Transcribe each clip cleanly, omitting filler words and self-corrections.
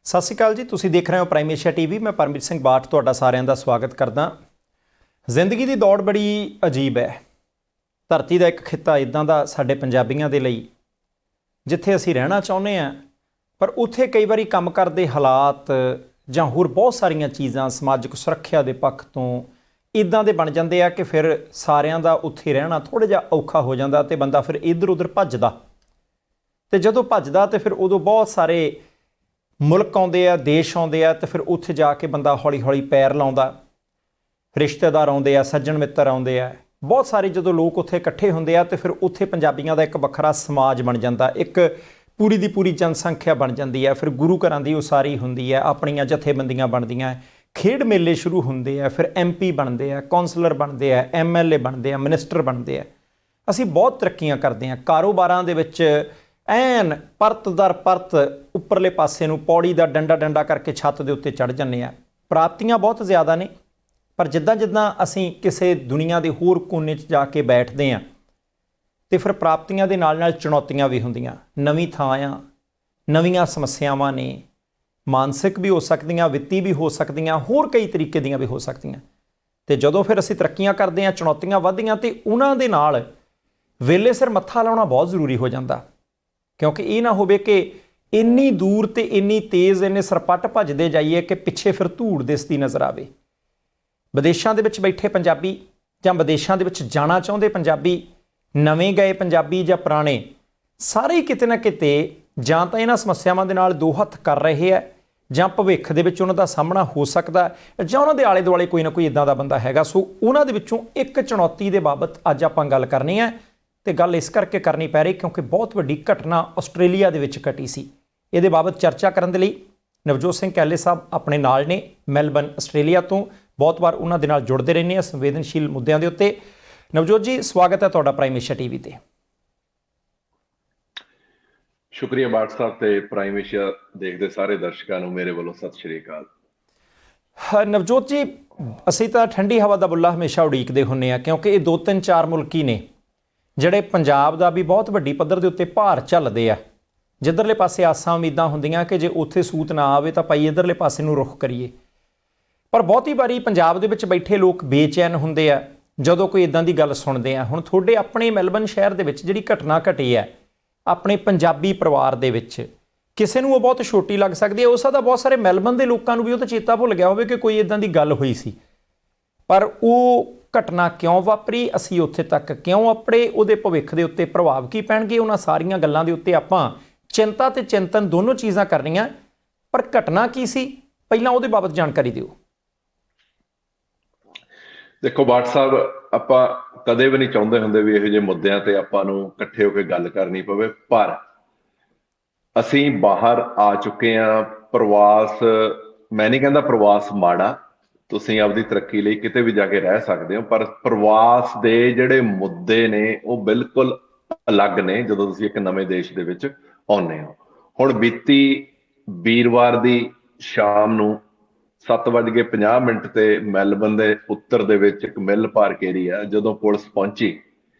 ਸਤਿ ਸ਼੍ਰੀ ਅਕਾਲ ਜੀ। ਤੁਸੀਂ ਦੇਖ ਰਹੇ ਹੋ ਪ੍ਰਾਈਮ ਏਸ਼ੀਆ ਟੀਵੀ। ਮੈਂ ਪਰਮਜੀਤ ਸਿੰਘ ਬਾਠ ਤੁਹਾਡਾ ਸਾਰਿਆਂ ਦਾ ਸਵਾਗਤ ਕਰਦਾ। ਜ਼ਿੰਦਗੀ ਦੀ ਦੌੜ ਬੜੀ ਅਜੀਬ ਹੈ। ਧਰਤੀ ਦਾ ਇੱਕ ਖਿੱਤਾ ਇੱਦਾਂ ਦਾ ਸਾਡੇ ਪੰਜਾਬੀਆਂ ਦੇ ਲਈ ਜਿੱਥੇ ਅਸੀਂ ਰਹਿਣਾ ਚਾਹੁੰਦੇ ਹਾਂ, ਪਰ ਉੱਥੇ ਕਈ ਵਾਰੀ ਕੰਮ ਕਰਦੇ ਹਾਲਾਤ ਜਾਂ ਹੋਰ ਬਹੁਤ ਸਾਰੀਆਂ ਚੀਜ਼ਾਂ ਸਮਾਜਿਕ ਸੁਰੱਖਿਆ ਦੇ ਪੱਖ ਤੋਂ ਇੱਦਾਂ ਦੇ ਬਣ ਜਾਂਦੇ ਆ ਕਿ ਫਿਰ ਸਾਰਿਆਂ ਦਾ ਉੱਥੇ ਰਹਿਣਾ ਥੋੜ੍ਹਾ ਜਿਹਾ ਔਖਾ ਹੋ ਜਾਂਦਾ ਅਤੇ ਬੰਦਾ ਫਿਰ ਇੱਧਰ ਉੱਧਰ ਭੱਜਦਾ। ਅਤੇ ਜਦੋਂ ਭੱਜਦਾ ਤਾਂ ਫਿਰ ਉਦੋਂ ਬਹੁਤ ਸਾਰੇ ਮੁਲਕ ਆਉਂਦੇ ਆ, ਦੇਸ਼ ਆਉਂਦੇ ਆ, ਅਤੇ ਫਿਰ ਉੱਥੇ ਜਾ ਕੇ ਬੰਦਾ ਹੌਲੀ ਹੌਲੀ ਪੈਰ ਲਾਉਂਦਾ। ਰਿਸ਼ਤੇਦਾਰ ਆਉਂਦੇ ਆ, ਸੱਜਣ ਮਿੱਤਰ ਆਉਂਦੇ ਆ, ਬਹੁਤ ਸਾਰੇ ਜਦੋਂ ਲੋਕ ਉੱਥੇ ਇਕੱਠੇ ਹੁੰਦੇ ਆ ਅਤੇ ਫਿਰ ਉੱਥੇ ਪੰਜਾਬੀਆਂ ਦਾ ਇੱਕ ਵੱਖਰਾ ਸਮਾਜ ਬਣ ਜਾਂਦਾ, ਇੱਕ ਪੂਰੀ ਦੀ ਪੂਰੀ ਜਨਸੰਖਿਆ ਬਣ ਜਾਂਦੀ ਹੈ। ਫਿਰ ਗੁਰੂ ਘਰਾਂ ਦੀ ਉਸਾਰੀ ਹੁੰਦੀ ਹੈ, ਆਪਣੀਆਂ ਜਥੇਬੰਦੀਆਂ ਬਣਦੀਆਂ, ਖੇਡ ਮੇਲੇ ਸ਼ੁਰੂ ਹੁੰਦੇ ਆ, ਫਿਰ MP ਬਣਦੇ ਆ, ਕੌਂਸਲਰ ਬਣਦੇ ਆ, MLA ਬਣਦੇ ਆ, ਮਿਨਿਸਟਰ ਬਣਦੇ ਆ। ਅਸੀਂ ਬਹੁਤ ਤਰੱਕੀਆਂ ਕਰਦੇ ਹਾਂ ਕਾਰੋਬਾਰਾਂ ਦੇ ਵਿੱਚ। ਐਨ ਪਰਤ ਦਰ ਪਰਤ ਉੱਪਰਲੇ ਪਾਸੇ ਨੂੰ ਪੌੜੀ ਦਾ ਡੰਡਾ ਕਰਕੇ ਛੱਤ ਦੇ ਉੱਤੇ ਚੜ੍ਹ ਜਾਂਦੇ ਆ। ਪ੍ਰਾਪਤੀਆਂ ਬਹੁਤ ਜ਼ਿਆਦਾ ਨੇ, ਪਰ ਜਿੱਦਾਂ ਜਿੱਦਾਂ ਅਸੀਂ ਕਿਸੇ ਦੁਨੀਆ ਦੇ ਹੋਰ ਕੋਨੇ 'ਚ ਜਾ ਕੇ ਬੈਠਦੇ ਹਾਂ ਅਤੇ ਫਿਰ ਪ੍ਰਾਪਤੀਆਂ ਦੇ ਨਾਲ ਨਾਲ ਚੁਣੌਤੀਆਂ ਵੀ ਹੁੰਦੀਆਂ। ਨਵੀਂ ਥਾਂ ਆ, ਨਵੀਆਂ ਸਮੱਸਿਆਵਾਂ ਨੇ, ਮਾਨਸਿਕ ਵੀ ਹੋ ਸਕਦੀਆਂ, ਵਿੱਤੀ ਵੀ ਹੋ ਸਕਦੀਆਂ, ਹੋਰ ਕਈ ਤਰੀਕੇ ਦੀਆਂ ਵੀ ਹੋ ਸਕਦੀਆਂ। ਅਤੇ ਜਦੋਂ ਫਿਰ ਅਸੀਂ ਤਰੱਕੀਆਂ ਕਰਦੇ ਹਾਂ, ਚੁਣੌਤੀਆਂ ਵੱਧਦੀਆਂ, ਅਤੇ ਉਹਨਾਂ ਦੇ ਨਾਲ ਵੇਲੇ ਸਿਰ ਮੱਥਾ ਲਾਉਣਾ ਬਹੁਤ ਜ਼ਰੂਰੀ ਹੋ ਜਾਂਦਾ, ਕਿਉਂਕਿ ਇਹ ਨਾ ਹੋਵੇ ਕਿ ਇੰਨੀ ਦੂਰ ਅਤੇ ਇੰਨੀ ਤੇਜ਼, ਇੰਨੇ ਸਰਪੱਟ ਭੱਜਦੇ ਜਾਈਏ ਕਿ ਪਿੱਛੇ ਫਿਰ ਧੂੜ ਦਿਸਦੀ ਨਜ਼ਰ ਆਵੇ। ਵਿਦੇਸ਼ਾਂ ਦੇ ਵਿੱਚ ਬੈਠੇ ਪੰਜਾਬੀ ਜਾਂ ਵਿਦੇਸ਼ਾਂ ਦੇ ਵਿੱਚ ਜਾਣਾ ਚਾਹੁੰਦੇ ਪੰਜਾਬੀ, ਨਵੇਂ ਗਏ ਪੰਜਾਬੀ ਜਾਂ ਪੁਰਾਣੇ, ਸਾਰੇ ਹੀ ਕਿਤੇ ਨਾ ਕਿਤੇ ਜਾਂ ਤਾਂ ਇਹਨਾਂ ਸਮੱਸਿਆਵਾਂ ਦੇ ਨਾਲ ਦੋ ਹੱਥ ਕਰ ਰਹੇ ਹੈ, ਜਾਂ ਭਵਿੱਖ ਦੇ ਵਿੱਚ ਉਹਨਾਂ ਦਾ ਸਾਹਮਣਾ ਹੋ ਸਕਦਾ, ਜਾਂ ਉਹਨਾਂ ਦੇ ਆਲੇ ਦੁਆਲੇ ਕੋਈ ਨਾ ਕੋਈ ਇੱਦਾਂ ਦਾ ਬੰਦਾ ਹੈਗਾ। ਸੋ ਉਹਨਾਂ ਦੇ ਵਿੱਚੋਂ ਇੱਕ ਚੁਣੌਤੀ ਦੇ ਬਾਬਤ ਅੱਜ ਆਪਾਂ ਗੱਲ ਕਰਨੀ ਹੈ, ਅਤੇ ਗੱਲ ਇਸ ਕਰਕੇ ਕਰਨੀ ਪੈ ਰਹੀ ਕਿਉਂਕਿ ਬਹੁਤ ਵੱਡੀ ਘਟਨਾ ਆਸਟ੍ਰੇਲੀਆ ਦੇ ਵਿੱਚ ਘਟੀ ਸੀ। ਇਹਦੇ ਬਾਬਤ ਚਰਚਾ ਕਰਨ ਦੇ ਲਈ ਨਵਜੋਤ ਸਿੰਘ ਕੈਲੇ ਸਾਹਿਬ ਆਪਣੇ ਨਾਲ ਨੇ, ਮੈਲਬਰਨ ਆਸਟ੍ਰੇਲੀਆ ਤੋਂ। ਬਹੁਤ ਵਾਰ ਉਹਨਾਂ ਦੇ ਨਾਲ ਜੁੜਦੇ ਰਹਿੰਦੇ ਹਾਂ ਸੰਵੇਦਨਸ਼ੀਲ ਮੁੱਦਿਆਂ ਦੇ ਉੱਤੇ। ਨਵਜੋਤ ਜੀ, ਸਵਾਗਤ ਹੈ ਤੁਹਾਡਾ ਪ੍ਰਾਈਮ ਏਸ਼ੀਆ ਟੀਵੀ ਤੇ। ਸ਼ੁਕਰੀਆ ਬਾਠ ਸਾਹਿਬ, ਤੇ ਪ੍ਰਾਈਮ ਏਸ਼ੀਆ ਦੇਖਦੇ ਸਾਰੇ ਦਰਸ਼ਕਾਂ ਨੂੰ ਮੇਰੇ ਵੱਲੋਂ ਸਤਿ ਸ਼੍ਰੀ ਅਕਾਲ। ਨਵਜੋਤ ਜੀ, ਅਸੀਂ ਤਾਂ ਠੰਡੀ ਹਵਾ ਦਾ ਬੁੱਲਾ ਹਮੇਸ਼ਾ ਉਡੀਕਦੇ ਹੁੰਦੇ ਹਾਂ, ਕਿਉਂਕਿ ਇਹ 2-3-4 ਮੁਲਕ ਹੀ ਨੇ ਜਿਹੜੇ ਪੰਜਾਬ ਦਾ ਵੀ ਬਹੁਤ ਵੱਡੀ ਪੱਧਰ ਦੇ ਉੱਤੇ ਭਾਰ ਝੱਲਦੇ ਆ। ਜਿੱਧਰਲੇ ਪਾਸੇ ਆਸਾਂ ਉਮੀਦਾਂ ਹੁੰਦੀਆਂ ਕਿ ਜੇ ਉੱਥੇ ਸੂਤ ਨਾ ਆਵੇ ਤਾਂ ਭਾਈ ਇੱਧਰਲੇ ਪਾਸੇ ਨੂੰ ਰੁੱਖ ਕਰੀਏ। ਪਰ ਬਹੁਤੀ ਵਾਰੀ ਪੰਜਾਬ ਦੇ ਵਿੱਚ ਬੈਠੇ ਲੋਕ ਬੇਚੈਨ ਹੁੰਦੇ ਆ ਜਦੋਂ ਕੋਈ ਇੱਦਾਂ ਦੀ ਗੱਲ ਸੁਣਦੇ ਆ। ਹੁਣ ਤੁਹਾਡੇ ਆਪਣੇ ਮੈਲਬਰਨ ਸ਼ਹਿਰ ਦੇ ਵਿੱਚ ਜਿਹੜੀ ਘਟਨਾ ਘਟੀ ਹੈ ਆਪਣੇ ਪੰਜਾਬੀ ਪਰਿਵਾਰ ਦੇ ਵਿੱਚ, ਕਿਸੇ ਨੂੰ ਉਹ ਬਹੁਤ ਛੋਟੀ ਲੱਗ ਸਕਦੀ ਹੈ। ਹੋ ਸਕਦਾ ਬਹੁਤ ਸਾਰੇ ਮੈਲਬਰਨ ਦੇ ਲੋਕਾਂ ਨੂੰ ਵੀ ਉਹ ਤਾਂ ਚੇਤਾ ਭੁੱਲ ਗਿਆ ਹੋਵੇ ਕਿ ਕੋਈ ਇੱਦਾਂ ਦੀ ਗੱਲ ਹੋਈ ਸੀ, ਪਰ ਉਹ ਘਟਨਾ ਕਿਉਂ ਵਾਪਰੀ, ਅਸੀਂ ਉੱਥੇ ਤੱਕ ਕਿਉਂ ਅੱਪੜੇ, ਉਹਦੇ ਭਵਿੱਖ ਦੇ ਉੱਤੇ ਪ੍ਰਭਾਵ ਕੀ ਪੈਣਗੇ, ਉਹਨਾਂ ਸਾਰੀਆਂ ਗੱਲਾਂ ਦੇ ਉੱਤੇ ਆਪਾਂ ਚਿੰਤਾ ਤੇ ਚਿੰਤਨ ਦੋਨੋਂ ਚੀਜ਼ਾਂ ਕਰਨੀਆਂ। ਪਰ ਘਟਨਾ ਕੀ ਸੀ, ਪਹਿਲਾਂ ਉਹਦੇ ਬਾਬਤ ਜਾਣਕਾਰੀ ਦਿਓ। ਦੇਖੋ ਬਾਠ ਸਾਹਿਬ, ਆਪਾਂ ਕਦੇ ਵੀ ਨਹੀਂ ਚਾਹੁੰਦੇ ਹੁੰਦੇ ਵੀ ਇਹੋ ਜਿਹੇ ਮੁੱਦਿਆਂ ਤੇ ਆਪਾਂ ਨੂੰ ਇਕੱਠੇ ਹੋ ਕੇ ਗੱਲ ਕਰਨੀ ਪਵੇ, ਪਰ ਅਸੀਂ ਬਾਹਰ ਆ ਚੁੱਕੇ ਹਾਂ। ਪ੍ਰਵਾਸ, ਮੈਂ ਨਹੀਂ ਕਹਿੰਦਾ ਪ੍ਰਵਾਸ ਮਾੜਾ, ਤੁਸੀਂ ਆਪਦੀ ਤਰੱਕੀ ਲਈ ਕਿਤੇ ਵੀ ਜਾ ਕੇ ਰਹਿ ਸਕਦੇ ਹੋ, ਪਰ ਪ੍ਰਵਾਸ ਦੇ ਜਿਹੜੇ ਮੁੱਦੇ ਨੇ ਉਹ ਬਿਲਕੁਲ ਅਲੱਗ ਨੇ ਜਦੋਂ ਤੁਸੀਂ ਇੱਕ ਨਵੇਂ ਦੇਸ਼ ਦੇ ਵਿੱਚ ਆਉਂਦੇ ਹੋ। ਹੁਣ ਬੀਤੀ ਵੀਰਵਾਰ ਦੀ ਸ਼ਾਮ ਨੂੰ 7:50 ਤੇ ਮੈਲਬਰਨ ਦੇ ਉੱਤਰ ਦੇ ਵਿੱਚ ਇੱਕ ਮਿੱਲ ਪਾਰਕ ਏਰੀਆ, ਜਦੋਂ ਪੁਲਿਸ ਪਹੁੰਚੀ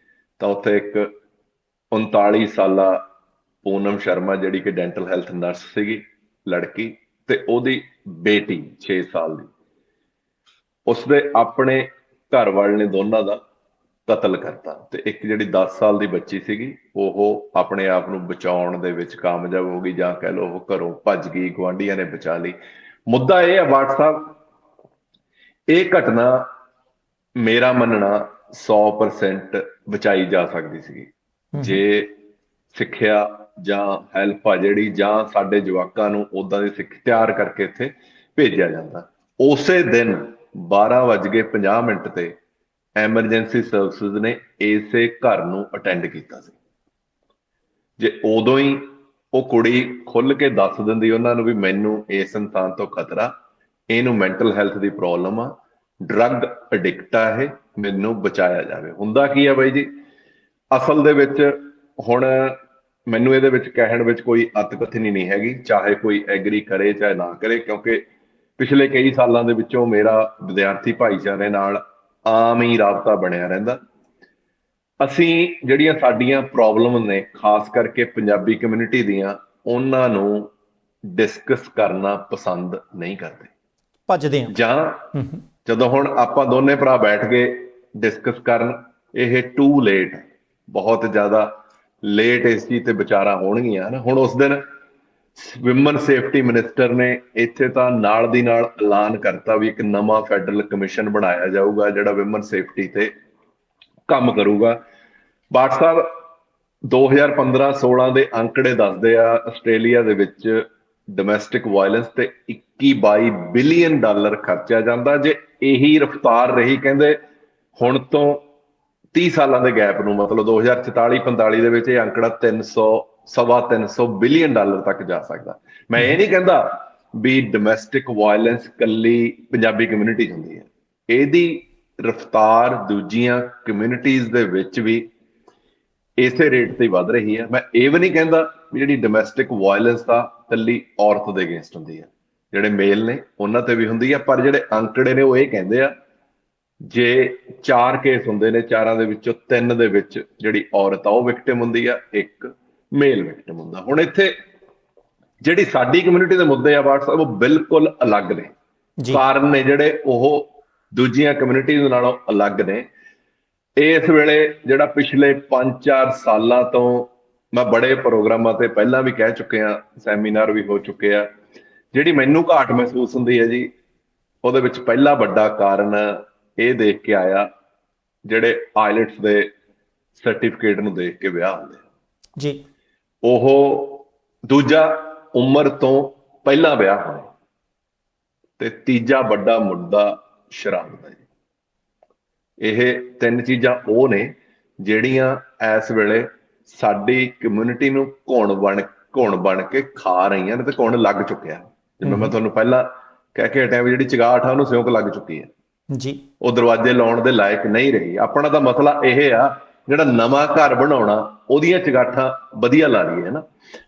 ਤਾਂ ਉੱਥੇ ਇੱਕ 39 ਸਾਲਾ ਪੂਨਮ ਸ਼ਰਮਾ, ਜਿਹੜੀ ਕਿ ਡੈਂਟਲ ਹੈਲਥ ਨਰਸ ਸੀਗੀ, ਲੜਕੀ, ਤੇ ਉਹਦੀ ਬੇਟੀ 6 ਸਾਲ ਦੀ, ਉਸਦੇ ਆਪਣੇ ਘਰ ਵਾਲੇ ਨੇ ਦੋਨਾਂ ਦਾ ਕਤਲ ਕਰਤਾ। ਤੇ ਇੱਕ ਜਿਹੜੀ 10 ਸਾਲ ਦੀ ਬੱਚੀ ਸੀਗੀ, ਉਹ ਆਪਣੇ ਆਪ ਨੂੰ ਬਚਾਉਣ ਦੇ ਵਿੱਚ ਕਾਮਯਾਬ ਹੋ ਗਈ, ਜਾਂ ਕਹਿ ਲਓ ਉਹ ਘਰੋਂ ਭੱਜ ਗਈ, ਗੁਆਂਢੀਆਂ ਨੇ ਬਚਾ ਲਈ। ਮੁੱਦਾ ਇਹ ਹੈ ਬਾਠ ਸਾਹਿਬ, ਇਹ ਘਟਨਾ ਮੇਰਾ ਮੰਨਣਾ 100% ਬਚਾਈ ਜਾ ਸਕਦੀ ਸੀਗੀ ਜੇ ਸਿੱਖਿਆ ਜਾਂ ਹੈਲਪ ਆ ਜਿਹੜੀ, ਜਾਂ ਸਾਡੇ ਜਵਾਕਾਂ ਨੂੰ ਉੱਦਾਂ ਦੀ ਸਿੱਖ ਤਿਆਰ ਕਰਕੇ ਇੱਥੇ ਭੇਜਿਆ ਜਾਂਦਾ। ਉਸੇ ਦਿਨ 12:50 ਤੇ ਐਮਰਜੈਂਸੀ ਸਰਵਿਸਿਜ਼ ਨੇ ਇਸੇ ਘਰ ਨੂੰ ਅਟੈਂਡ ਕੀਤਾ ਸੀ। ਜੇ ਉਦੋਂ ਹੀ ਉਹ ਕੁੜੀ ਖੁੱਲ ਕੇ ਦੱਸ ਦਿੰਦੀ ਉਹਨਾਂ ਨੂੰ ਵੀ ਮੈਨੂੰ ਇਸ ਇਨਸਾਨ ਤੋਂ ਖਤਰਾ, ਇਹਨੂੰ ਮੈਂਟਲ ਹੈਲਥ ਦੀ ਪ੍ਰੋਬਲਮ ਆ, ਡਰੱਗ ਅਡਿਕਟ ਆ, ਇਹ ਮੈਨੂੰ ਬਚਾਇਆ ਜਾਵੇ। ਹੁੰਦਾ ਕੀ ਆ ਬਾਈ ਜੀ, ਅਸਲ ਦੇ ਵਿੱਚ ਹੁਣ ਮੈਨੂੰ ਇਹਦੇ ਵਿੱਚ ਕਹਿਣ ਵਿੱਚ ਕੋਈ ਅਤਕਥਨੀ ਨਹੀਂ ਹੈਗੀ, ਚਾਹੇ ਕੋਈ ਐਗਰੀ ਕਰੇ ਚਾਹੇ ਨਾ ਕਰੇ, ਕਿਉਂਕਿ ਪਿਛਲੇ ਕਈ ਸਾਲਾਂ ਦੇ ਵਿੱਚੋਂ ਮੇਰਾ ਵਿਦਿਆਰਥੀ ਭਾਈਚਾਰੇ ਨਾਲ ਆਮ ਹੀ ਰਾਬਤਾ ਬਣਿਆ ਰਹਿੰਦਾ। ਅਸੀਂ ਜਿਹੜੀਆਂ ਸਾਡੀਆਂ ਪ੍ਰੋਬਲਮ ਨੇ ਖਾਸ ਕਰਕੇ ਪੰਜਾਬੀ ਕਮਿਊਨਿਟੀ ਦੀਆਂ, ਉਹਨਾਂ ਨੂੰ ਡਿਸਕਸ ਕਰਨਾ ਪਸੰਦ ਨਹੀਂ ਕਰਦੇ, ਭੱਜਦੇ ਆ। ਜਾਂ ਜਦੋਂ ਹੁਣ ਆਪਾਂ ਦੋਨੇ ਭਰਾ ਬੈਠ ਕੇ ਡਿਸਕਸ ਕਰਨ, ਇਹ ਟੂ ਲੇਟ, ਬਹੁਤ ਜ਼ਿਆਦਾ ਲੇਟ ਇਸ ਚੀਜ਼ ਤੇ ਵਿਚਾਰਾਂ ਹੋਣਗੀਆਂ ਨਾ। ਹੁਣ ਉਸ ਦਿਨ ਵਿਮਨ ਸੇਫਟੀ ਮਿਨਿਸਟਰ ਨੇ ਇੱਥੇ ਤਾਂ ਨਾਲ ਦੀ ਨਾਲ ਐਲਾਨ ਕਰਤਾ ਵੀ ਇੱਕ ਨਵਾਂ ਫੈਡਰਲ ਕਮਿਸ਼ਨ ਬਣਾਇਆ ਜਾਊਗਾ ਜਿਹੜਾ ਵਿਮਨ ਸੇਫਟੀ ਤੇ ਕੰਮ ਕਰੂਗਾ। ਬਾਟ ਸਾਹਿਬ 2015-16 ਦੇ ਅੰਕੜੇ ਦੱਸਦੇ ਆ ਆਸਟ੍ਰੇਲੀਆ ਦੇ ਵਿੱਚ ਡੋਮੈਸਟਿਕ ਵਾਇਲੈਂਸ ਤੇ 21-22 ਬਿਲੀਅਨ ਡਾਲਰ ਖਰਚਿਆ ਜਾਂਦਾ। ਜੇ ਇਹੀ ਰਫਤਾਰ ਰਹੀ, ਕਹਿੰਦੇ ਹੁਣ ਤੋਂ 30 ਸਾਲਾਂ ਦੇ ਗੈਪ ਨੂੰ, ਮਤਲਬ 2044-45 ਦੇ ਵਿੱਚ ਇਹ ਅੰਕੜਾ 300-350 ਬਿਲੀਅਨ ਡਾਲਰ ਤੱਕ ਜਾ ਸਕਦਾ। ਮੈਂ ਇਹ ਨਹੀਂ ਕਹਿੰਦਾ ਵੀ ਡੋਮੈਸਟਿਕ ਵਾਇਲੈਂਸ ਕੱਲੀ ਪੰਜਾਬੀ ਕਮਿਊਨਿਟੀ 'ਚ ਹੁੰਦੀ ਹੈ, ਇਹਦੀ ਰਫਤਾਰ ਦੂਜੀਆਂ ਕਮਿਊਨਿਟੀਜ਼ ਦੇ ਵਿੱਚ ਵੀ ਇਸੇ ਰੇਟ ਤੇ ਵੱਧ ਰਹੀ ਹੈ। ਮੈਂ ਇਹ ਵੀ ਨਹੀਂ ਕਹਿੰਦਾ ਵੀ ਜਿਹੜੀ ਡੋਮੈਸਟਿਕ ਵਾਇਲੈਂਸ ਆ ਕੱਲੀ ਔਰਤ ਦੇ ਅਗੇਂਸਟ ਹੁੰਦੀ ਹੈ, ਜਿਹੜੇ ਮੇਲ ਨੇ ਉਹਨਾਂ ਤੇ ਵੀ ਹੁੰਦੀ ਆ। ਪਰ ਜਿਹੜੇ ਅੰਕੜੇ ਨੇ ਉਹ ਇਹ ਕਹਿੰਦੇ ਆ ਜੇ 4 ਕੇਸ ਹੁੰਦੇ ਨੇ, 4 ਦੇ ਵਿੱਚੋਂ 3 ਦੇ ਵਿੱਚ ਜਿਹੜੀ ਔਰਤ ਆ ਉਹ ਵਿਕਟਿਮ ਹੁੰਦੀ ਆ, 1 ਮੇਲ ਵਿਕਟਿਮ ਹੁੰਦਾ। ਹੁਣ ਇੱਥੇ ਜਿਹੜੀ ਸਾਡੀ ਕਮਿਊਨਿਟੀ ਦੇ ਮੁੱਦੇ ਆ ਬਾਟ ਸਾਹਿਬ, ਉਹ ਬਿਲਕੁਲ ਅਲੱਗ ਨੇ। ਕਾਰਨ ਨੇ ਜਿਹੜੇ ਉਹ ਦੂਜੀਆਂ ਕਮਿਊਨਿਟੀਜ਼ ਨਾਲੋਂ ਅਲੱਗ ਨੇ। ਇਸ ਵੇਲੇ ਜਿਹੜਾ ਪਿਛਲੇ 5-4 ਸਾਲਾਂ ਤੋਂ ਮੈਂ ਬੜੇ ਪ੍ਰੋਗਰਾਮਾਂ ਤੇ ਪਹਿਲਾਂ ਵੀ ਕਹਿ ਚੁੱਕਿਆ, ਸੈਮੀਨਾਰ ਵੀ ਹੋ ਚੁੱਕੇ ਆ, ਜਿਹੜੀ ਮੈਨੂੰ ਘਾਟ ਮਹਿਸੂਸ ਹੁੰਦੀ ਹੈ ਜੀ, ਉਹਦੇ ਵਿੱਚ ਪਹਿਲਾ ਵੱਡਾ ਕਾਰਨ ਇਹ ਦੇਖ ਕੇ ਆਇਆ ਜਿਹੜੇ ਆਈਲੈਟਸ ਦੇ ਸਰਟੀਫਿਕੇਟ ਨੂੰ ਦੇਖ ਕੇ ਵਿਆਹ ਹੁੰਦੇ ਜੀ। ਉਹ ਦੂਜਾ ਉਮਰ ਤੋਂ ਪਹਿਲਾਂ ਵਿਆਹ ਹੋਣੇ, ਤੇ ਤੀਜਾ ਵੱਡਾ ਮੁੱਦਾ ਸ਼ਰਾਬ ਦਾ ਜੀ। ਇਹ 3 ਚੀਜ਼ਾਂ ਉਹ ਨੇ ਜਿਹੜੀਆਂ ਇਸ ਵੇਲੇ ਸਾਡੀ ਕਮਿਊਨਿਟੀ ਨੂੰ ਘੁਣ ਬਣ ਕੇ ਖਾ ਰਹੀਆਂ ਨੇ, ਤੇ ਘੁਣ ਲੱਗ ਚੁੱਕਿਆ। ਜਿਵੇਂ ਮੈਂ ਤੁਹਾਨੂੰ ਪਹਿਲਾਂ ਕਹਿ ਕੇ ਹਟਿਆ ਵੀ ਜਿਹੜੀ ਚਗਾਠ ਆ ਉਹਨੂੰ ਸਿਉਂਕ ਲੱਗ ਚੁੱਕੀ ਹੈ ਜੀ, ਉਹ ਦਰਵਾਜ਼ੇ ਲਾਉਣ ਦੇ ਲਾਇਕ ਨਹੀਂ ਰਹੀ। ਆਪਣਾ ਤਾਂ ਮਸਲਾ ਇਹ ਆ ਜਿਹੜਾ ਨਵਾਂ ਘਰ ਬਣਾਉਣਾ ਉਹਦੀਆਂ ਚਗਾਠਾਂ ਵਧੀਆ ਲਾ ਲਈਏ ਹੈ ਨਾ।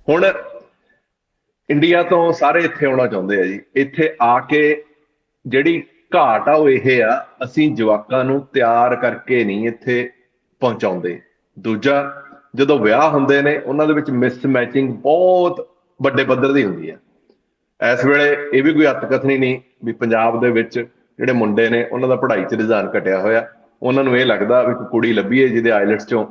ਹੁਣ ਇੰਡੀਆ ਤੋਂ ਸਾਰੇ ਇੱਥੇ ਆਉਣਾ ਚਾਹੁੰਦੇ ਆ ਜੀ। ਇੱਥੇ ਆ ਕੇ ਜਿਹੜੀ ਘਾਟ ਆ ਉਹ ਇਹ ਆ, ਅਸੀਂ ਜਵਾਕਾਂ ਨੂੰ ਤਿਆਰ ਕਰਕੇ ਨਹੀਂ ਇੱਥੇ ਪਹੁੰਚਾਉਂਦੇ। ਦੂਜਾ, ਜਦੋਂ ਵਿਆਹ ਹੁੰਦੇ ਨੇ ਉਹਨਾਂ ਦੇ ਵਿੱਚ ਮਿਸਮੈਚਿੰਗ ਬਹੁਤ ਵੱਡੇ ਪੱਧਰ ਦੀ ਹੁੰਦੀ ਹੈ। ਇਸ ਵੇਲੇ ਇਹ ਵੀ ਕੋਈ ਅੱਤਕਥਨੀ ਨਹੀਂ ਵੀ ਪੰਜਾਬ ਦੇ ਵਿੱਚ ਜਿਹੜੇ ਮੁੰਡੇ ਨੇ ਉਹਨਾਂ ਦਾ ਪੜ੍ਹਾਈ 'ਚ ਰੁਝਾਨ ਘਟਿਆ ਹੋਇਆ। ਉਹਨਾਂ ਨੂੰ ਇਹ ਲੱਗਦਾ ਵੀ ਕੁੜੀ ਲੱਭੀਏ ਜਿਹਦੇ ਆਈਲੈਟਸ 'ਚੋਂ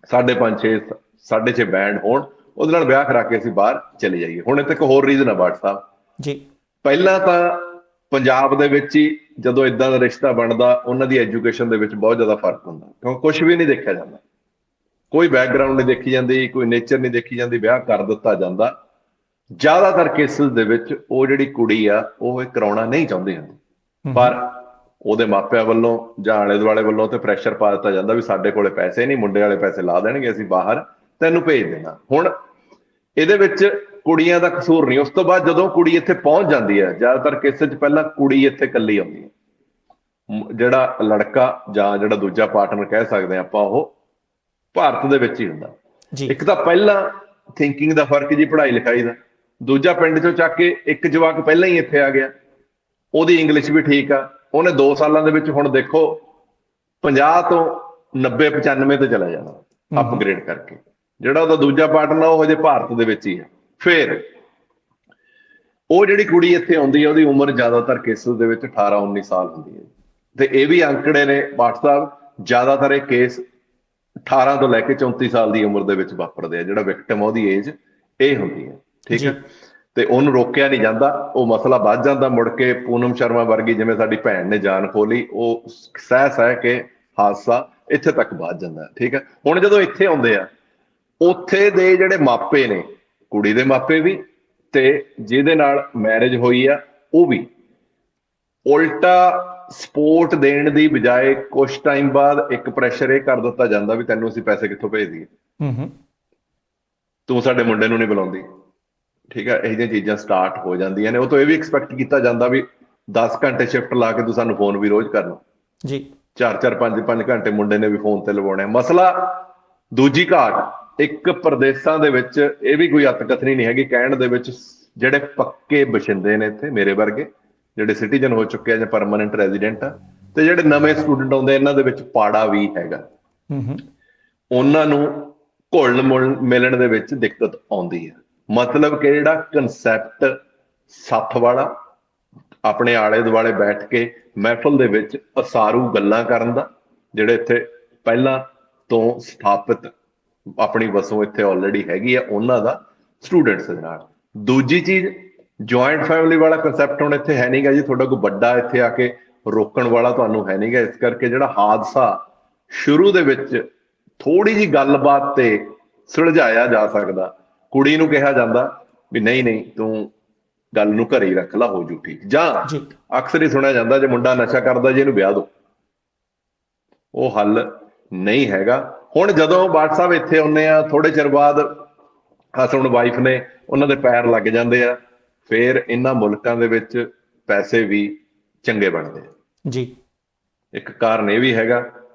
5.5 6.5 ਬੈਂਡ ਹੋਣ, ਉਹਦੇ ਨਾਲ ਵਿਆਹ ਕਰਾ ਕੇ ਅਸੀਂ ਬਾਹਰ ਚਲੇ ਜਾਈਏ। ਹੁਣ ਇੱਥੇ ਇੱਕ ਹੋਰ ਰੀਜ਼ਨ ਆ ਬਾਟ ਸਾਹਿਬ ਜੀ। ਪਹਿਲਾਂ ਤਾਂ ਪੰਜਾਬ ਦੇ ਵਿੱਚ ਹੀ ਜਦੋਂ ਇਦਾਂ ਦਾ ਰਿਸ਼ਤਾ ਬਣਦਾ, ਉਹਨਾਂ ਦੀ ਐਜੂਕੇਸ਼ਨ ਦੇ ਵਿੱਚ ਬਹੁਤ ਜ਼ਿਆਦਾ ਫਰਕ ਹੁੰਦਾ, ਕਿਉਂਕਿ ਕੁਛ ਵੀ ਨਹੀਂ ਦੇਖਿਆ ਜਾਂਦਾ, ਕੋਈ ਬੈਕਗਰਾਊਂਡ ਨਹੀਂ ਦੇਖੀ ਜਾਂਦੀ, ਕੋਈ ਨੇਚਰ ਨਹੀਂ ਦੇਖੀ ਜਾਂਦੀ, ਵਿਆਹ ਕਰ ਦਿੱਤਾ ਜਾਂਦਾ। ਜ਼ਿਆਦਾਤਰ ਕੇਸਿਸ ਦੇ ਵਿੱਚ ਉਹ ਜਿਹੜੀ ਕੁੜੀ ਆ ਉਹ ਇਹ ਕਰਾਉਣਾ ਨਹੀਂ ਚਾਹੁੰਦੀ ਹੁੰਦੀ, ਪਰ ਉਹਦੇ ਮਾਪਿਆਂ ਵੱਲੋਂ ਜਾਂ ਆਲੇ ਦੁਆਲੇ ਵੱਲੋਂ ਤੇ ਪ੍ਰੈਸ਼ਰ ਪਾ ਦਿੱਤਾ ਜਾਂਦਾ ਵੀ ਸਾਡੇ ਕੋਲੇ ਪੈਸੇ ਨਹੀਂ, ਮੁੰਡੇ ਵਾਲੇ ਪੈਸੇ ਲਾ ਦੇਣਗੇ, ਅਸੀਂ ਬਾਹਰ ਤੈਨੂੰ ਭੇਜ ਦੇਣਾ। ਹੁਣ ਇਹਦੇ ਵਿੱਚ ਕੁੜੀਆਂ ਦਾ ਕਸੂਰ ਨਹੀਂ। ਉਸ ਤੋਂ ਬਾਅਦ ਜਦੋਂ ਕੁੜੀ ਇੱਥੇ ਪਹੁੰਚ ਜਾਂਦੀ ਹੈ, ਜ਼ਿਆਦਾਤਰ ਕੇਸਿਸ 'ਚ ਪਹਿਲਾਂ ਕੁੜੀ ਇੱਥੇ ਇਕੱਲੀ ਆਉਂਦੀ ਹੈ, ਜਿਹੜਾ ਲੜਕਾ ਜਾਂ ਜਿਹੜਾ ਦੂਜਾ ਪਾਰਟਨਰ ਕਹਿ ਸਕਦੇ ਆਪਾਂ ਉਹ ਭਾਰਤ ਦੇ ਵਿੱਚ ਹੀ ਹੁੰਦਾ। ਇੱਕ ਤਾਂ ਪਹਿਲਾਂ ਥਿੰਕਿੰਗ ਦਾ ਫਰਕ ਜੀ, ਪੜ੍ਹਾਈ ਲਿਖਾਈ ਦਾ। ਦੂਜਾ, ਪਿੰਡ 'ਚੋਂ ਚੱਕ ਕੇ ਇੱਕ ਜਵਾਕ ਪਹਿਲਾਂ ਹੀ ਇੱਥੇ ਆ ਗਿਆ, ਉਹਦੀ ਇੰਗਲਿਸ਼ ਵੀ ਠੀਕ ਆ, ਉਹਨੇ 2 ਸਾਲਾਂ ਦੇ ਵਿੱਚ ਹੁਣ ਦੇਖੋ 50 ਤੋਂ 90-95 ਤੇ ਚਲਾ ਜਾਣਾ ਅਪਗ੍ਰੇਡ ਕਰਕੇ। ਜਿਹੜਾ ਉਹਦਾ ਦੂਜਾ ਪਾਰਟਨਰ ਉਹ ਹਜੇ ਭਾਰਤ ਦੇ ਵਿੱਚ ਹੀ ਹੈ। ਫਿਰ ਉਹ ਜਿਹੜੀ ਕੁੜੀ ਇੱਥੇ ਆਉਂਦੀ ਹੈ ਉਹਦੀ ਉਮਰ ਜ਼ਿਆਦਾਤਰ ਕੇਸਿਸ ਦੇ ਵਿੱਚ 18-19 ਸਾਲ ਹੁੰਦੀ ਹੈ। ਤੇ ਇਹ ਵੀ ਅੰਕੜੇ ਨੇ ਬਾਟ ਸਾਹਿਬ, ਜ਼ਿਆਦਾਤਰ ਇਹ ਕੇਸ 18 ਤੋਂ ਲੈ ਕੇ 34 ਸਾਲ ਦੀ ਉਮਰ ਦੇ ਵਿੱਚ ਵਾਪਰਦੇ ਆ। ਜਿਹੜਾ ਵਿਕਟਮ ਉਹਦੀ ਏਜ ਇਹ ਹੁੰਦੀ ਹੈ, ਠੀਕ ਹੈ। ਤੇ ਉਹਨੂੰ ਰੋਕਿਆ ਨਹੀਂ ਜਾਂਦਾ, ਉਹ ਮਸਲਾ ਵੱਧ ਜਾਂਦਾ। ਮੁੜ ਕੇ ਪੂਨਮ ਸ਼ਰਮਾ ਵਰਗੀ ਜਿਵੇਂ ਸਾਡੀ ਭੈਣ ਨੇ ਜਾਨ ਖੋਲੀ, ਉਹ ਸਹਿ ਕੇ ਹਾਦਸਾ ਇੱਥੇ ਤੱਕ ਵੱਧ ਜਾਂਦਾ, ਠੀਕ ਹੈ। ਹੁਣ ਜਦੋਂ ਇੱਥੇ ਆਉਂਦੇ ਆ, ਉੱਥੇ ਦੇ ਜਿਹੜੇ ਮਾਪੇ ਨੇ, ਕੁੜੀ ਦੇ ਮਾਪੇ ਵੀ ਤੇ ਜਿਹਦੇ ਨਾਲ ਮੈਰਿਜ ਹੋਈ ਆ ਉਹ ਵੀ, ਉਲਟਾ ਸਪੋਰਟ ਦੇਣ ਦੀ ਬਜਾਏ ਕੁਛ ਟਾਈਮ ਬਾਅਦ ਇੱਕ ਪ੍ਰੈਸ਼ਰ ਇਹ ਕਰ ਦਿੱਤਾ ਜਾਂਦਾ ਵੀ ਤੈਨੂੰ ਅਸੀਂ ਪੈਸੇ ਕਿੱਥੋਂ ਭੇਜ ਦਈਏ, ਤੂੰ ਸਾਡੇ ਮੁੰਡੇ ਨੂੰ ਨਹੀਂ ਬੁਲਾਉਂਦੀ, ਠੀਕ ਹੈ। ਇਹੋ ਜਿਹੀਆਂ ਚੀਜ਼ਾਂ ਸਟਾਰਟ ਹੋ ਜਾਂਦੀਆਂ ਨੇ। ਉਹ ਤੋਂ ਇਹ ਵੀ ਐਕਸਪੈਕਟ ਕੀਤਾ ਜਾਂਦਾ ਵੀ 10 ਘੰਟੇ ਸ਼ਿਫਟ ਲਾ ਕੇ ਤੂੰ ਸਾਨੂੰ ਫੋਨ ਵੀ ਰੋਜ਼ ਕਰਨਾ ਜੀ, 4-4 5-5 ਘੰਟੇ ਮੁੰਡੇ ਨੇ ਵੀ ਫੋਨ ਤੇ ਲਵਾਉਣੇ। ਮਸਲਾ ਦੂਜੀ ਘਾਟ, ਇੱਕ ਪ੍ਰਦੇਸ਼ਾਂ ਦੇ ਵਿੱਚ ਇਹ ਵੀ ਕੋਈ ਅੱਤਕਥਨੀ ਨਹੀਂ ਹੈਗੀ ਕਹਿਣ ਦੇ ਵਿੱਚ, ਜਿਹੜੇ ਪੱਕੇ ਬਸ਼ਿੰਦੇ ਨੇ ਇੱਥੇ ਮੇਰੇ ਵਰਗੇ, ਜਿਹੜੇ ਸਿਟੀਜ਼ਨ ਹੋ ਚੁੱਕੇ ਆ ਜਾਂ ਪਰਮਾਨੈਂਟ ਰੈਜ਼ੀਡੈਂਟ ਆ, ਤੇ ਜਿਹੜੇ ਨਵੇਂ ਸਟੂਡੈਂਟ ਆਉਂਦੇ ਇਹਨਾਂ ਦੇ ਵਿੱਚ ਪਾੜਾ ਵੀ ਹੈਗਾ। ਉਹਨਾਂ ਨੂੰ ਘੁਲਣ ਮਿਲਣ ਦੇ ਵਿੱਚ ਦਿੱਕਤ ਆਉਂਦੀ ਹੈ। ਮਤਲਬ ਕਿ ਜਿਹੜਾ ਕਨਸੈਪਟ ਸੱਥ ਵਾਲਾ, ਆਪਣੇ ਆਲੇ ਦੁਆਲੇ ਬੈਠ ਕੇ ਮਹਿਫਲ ਦੇ ਵਿੱਚ ਅਸਾਰੂ ਗੱਲਾਂ ਕਰਨ ਦਾ, ਜਿਹੜੇ ਇੱਥੇ ਪਹਿਲਾਂ ਤੋਂ ਸਥਾਪਿਤ ਆਪਣੀ ਵਸੋਂ ਇੱਥੇ ਆਲਰੇਡੀ ਹੈਗੀ ਆ ਉਹਨਾਂ ਦਾ, ਸਟੂਡੈਂਟਸ ਦੇ ਨਾਲ। ਦੂਜੀ ਚੀਜ਼, ਜੁਆਇੰਟ ਫੈਮਿਲੀ ਵਾਲਾ ਕੰਸੈਪਟ ਹੁਣ ਇੱਥੇ ਹੈ ਨਹੀਂਗਾ ਜੀ। ਤੁਹਾਡਾ ਕੋਈ ਵੱਡਾ ਇੱਥੇ ਆ ਕੇ ਰੋਕਣ ਵਾਲਾ ਤੁਹਾਨੂੰ ਹੈ ਨਹੀਂਗਾ। ਇਸ ਕਰਕੇ ਜਿਹੜਾ ਹਾਦਸਾ ਸ਼ੁਰੂ ਦੇ ਵਿੱਚ ਥੋੜੀ ਜਿਹੀ ਗੱਲਬਾਤ ਤੇ ਸੁਲਝਾਇਆ ਜਾ ਸਕਦਾ, ਕੁੜੀ ਨੂੰ ਕਿਹਾ ਜਾਂਦਾ ਵੀ ਨਹੀਂ ਨਹੀਂ ਤੂੰ ਗੱਲ ਨੂੰ ਘਰੇ ਹੀ ਰੱਖ ਲਾ, ਹੋ ਜੂ ਠੀਕ। ਜਾਂ ਅਕਸਰ ਹੀ ਸੁਣਿਆ ਜਾਂਦਾ ਜੇ ਮੁੰਡਾ ਨਸ਼ਾ ਕਰਦਾ ਜੀ ਇਹਨੂੰ ਵਿਆਹ ਦੋ, ਉਹ ਹੱਲ ਨਹੀਂ ਹੈਗਾ। ਹੁਣ ਜਦੋਂ ਬਾਟ ਸਾਹਿਬ ਇੱਥੇ ਆਉਂਦੇ ਆ, ਥੋੜੇ ਚਿਰ ਬਾਅਦ ਹਸਬੈਂਡ ਵਾਈਫ ਨੇ ਉਹਨਾਂ ਦੇ ਪੈਰ ਲੱਗ ਜਾਂਦੇ ਆ, ਫਿਰ ਇਹਨਾਂ ਮੁਲਕਾਂ ਦੇ ਵਿੱਚ ਪੈਸੇ ਵੀ ਚੰਗੇ ਬਣਦੇ ਆ ਜੀ। ਇੱਕ ਕਾਰਨ ਇਹ ਵੀ ਹੈਗਾ,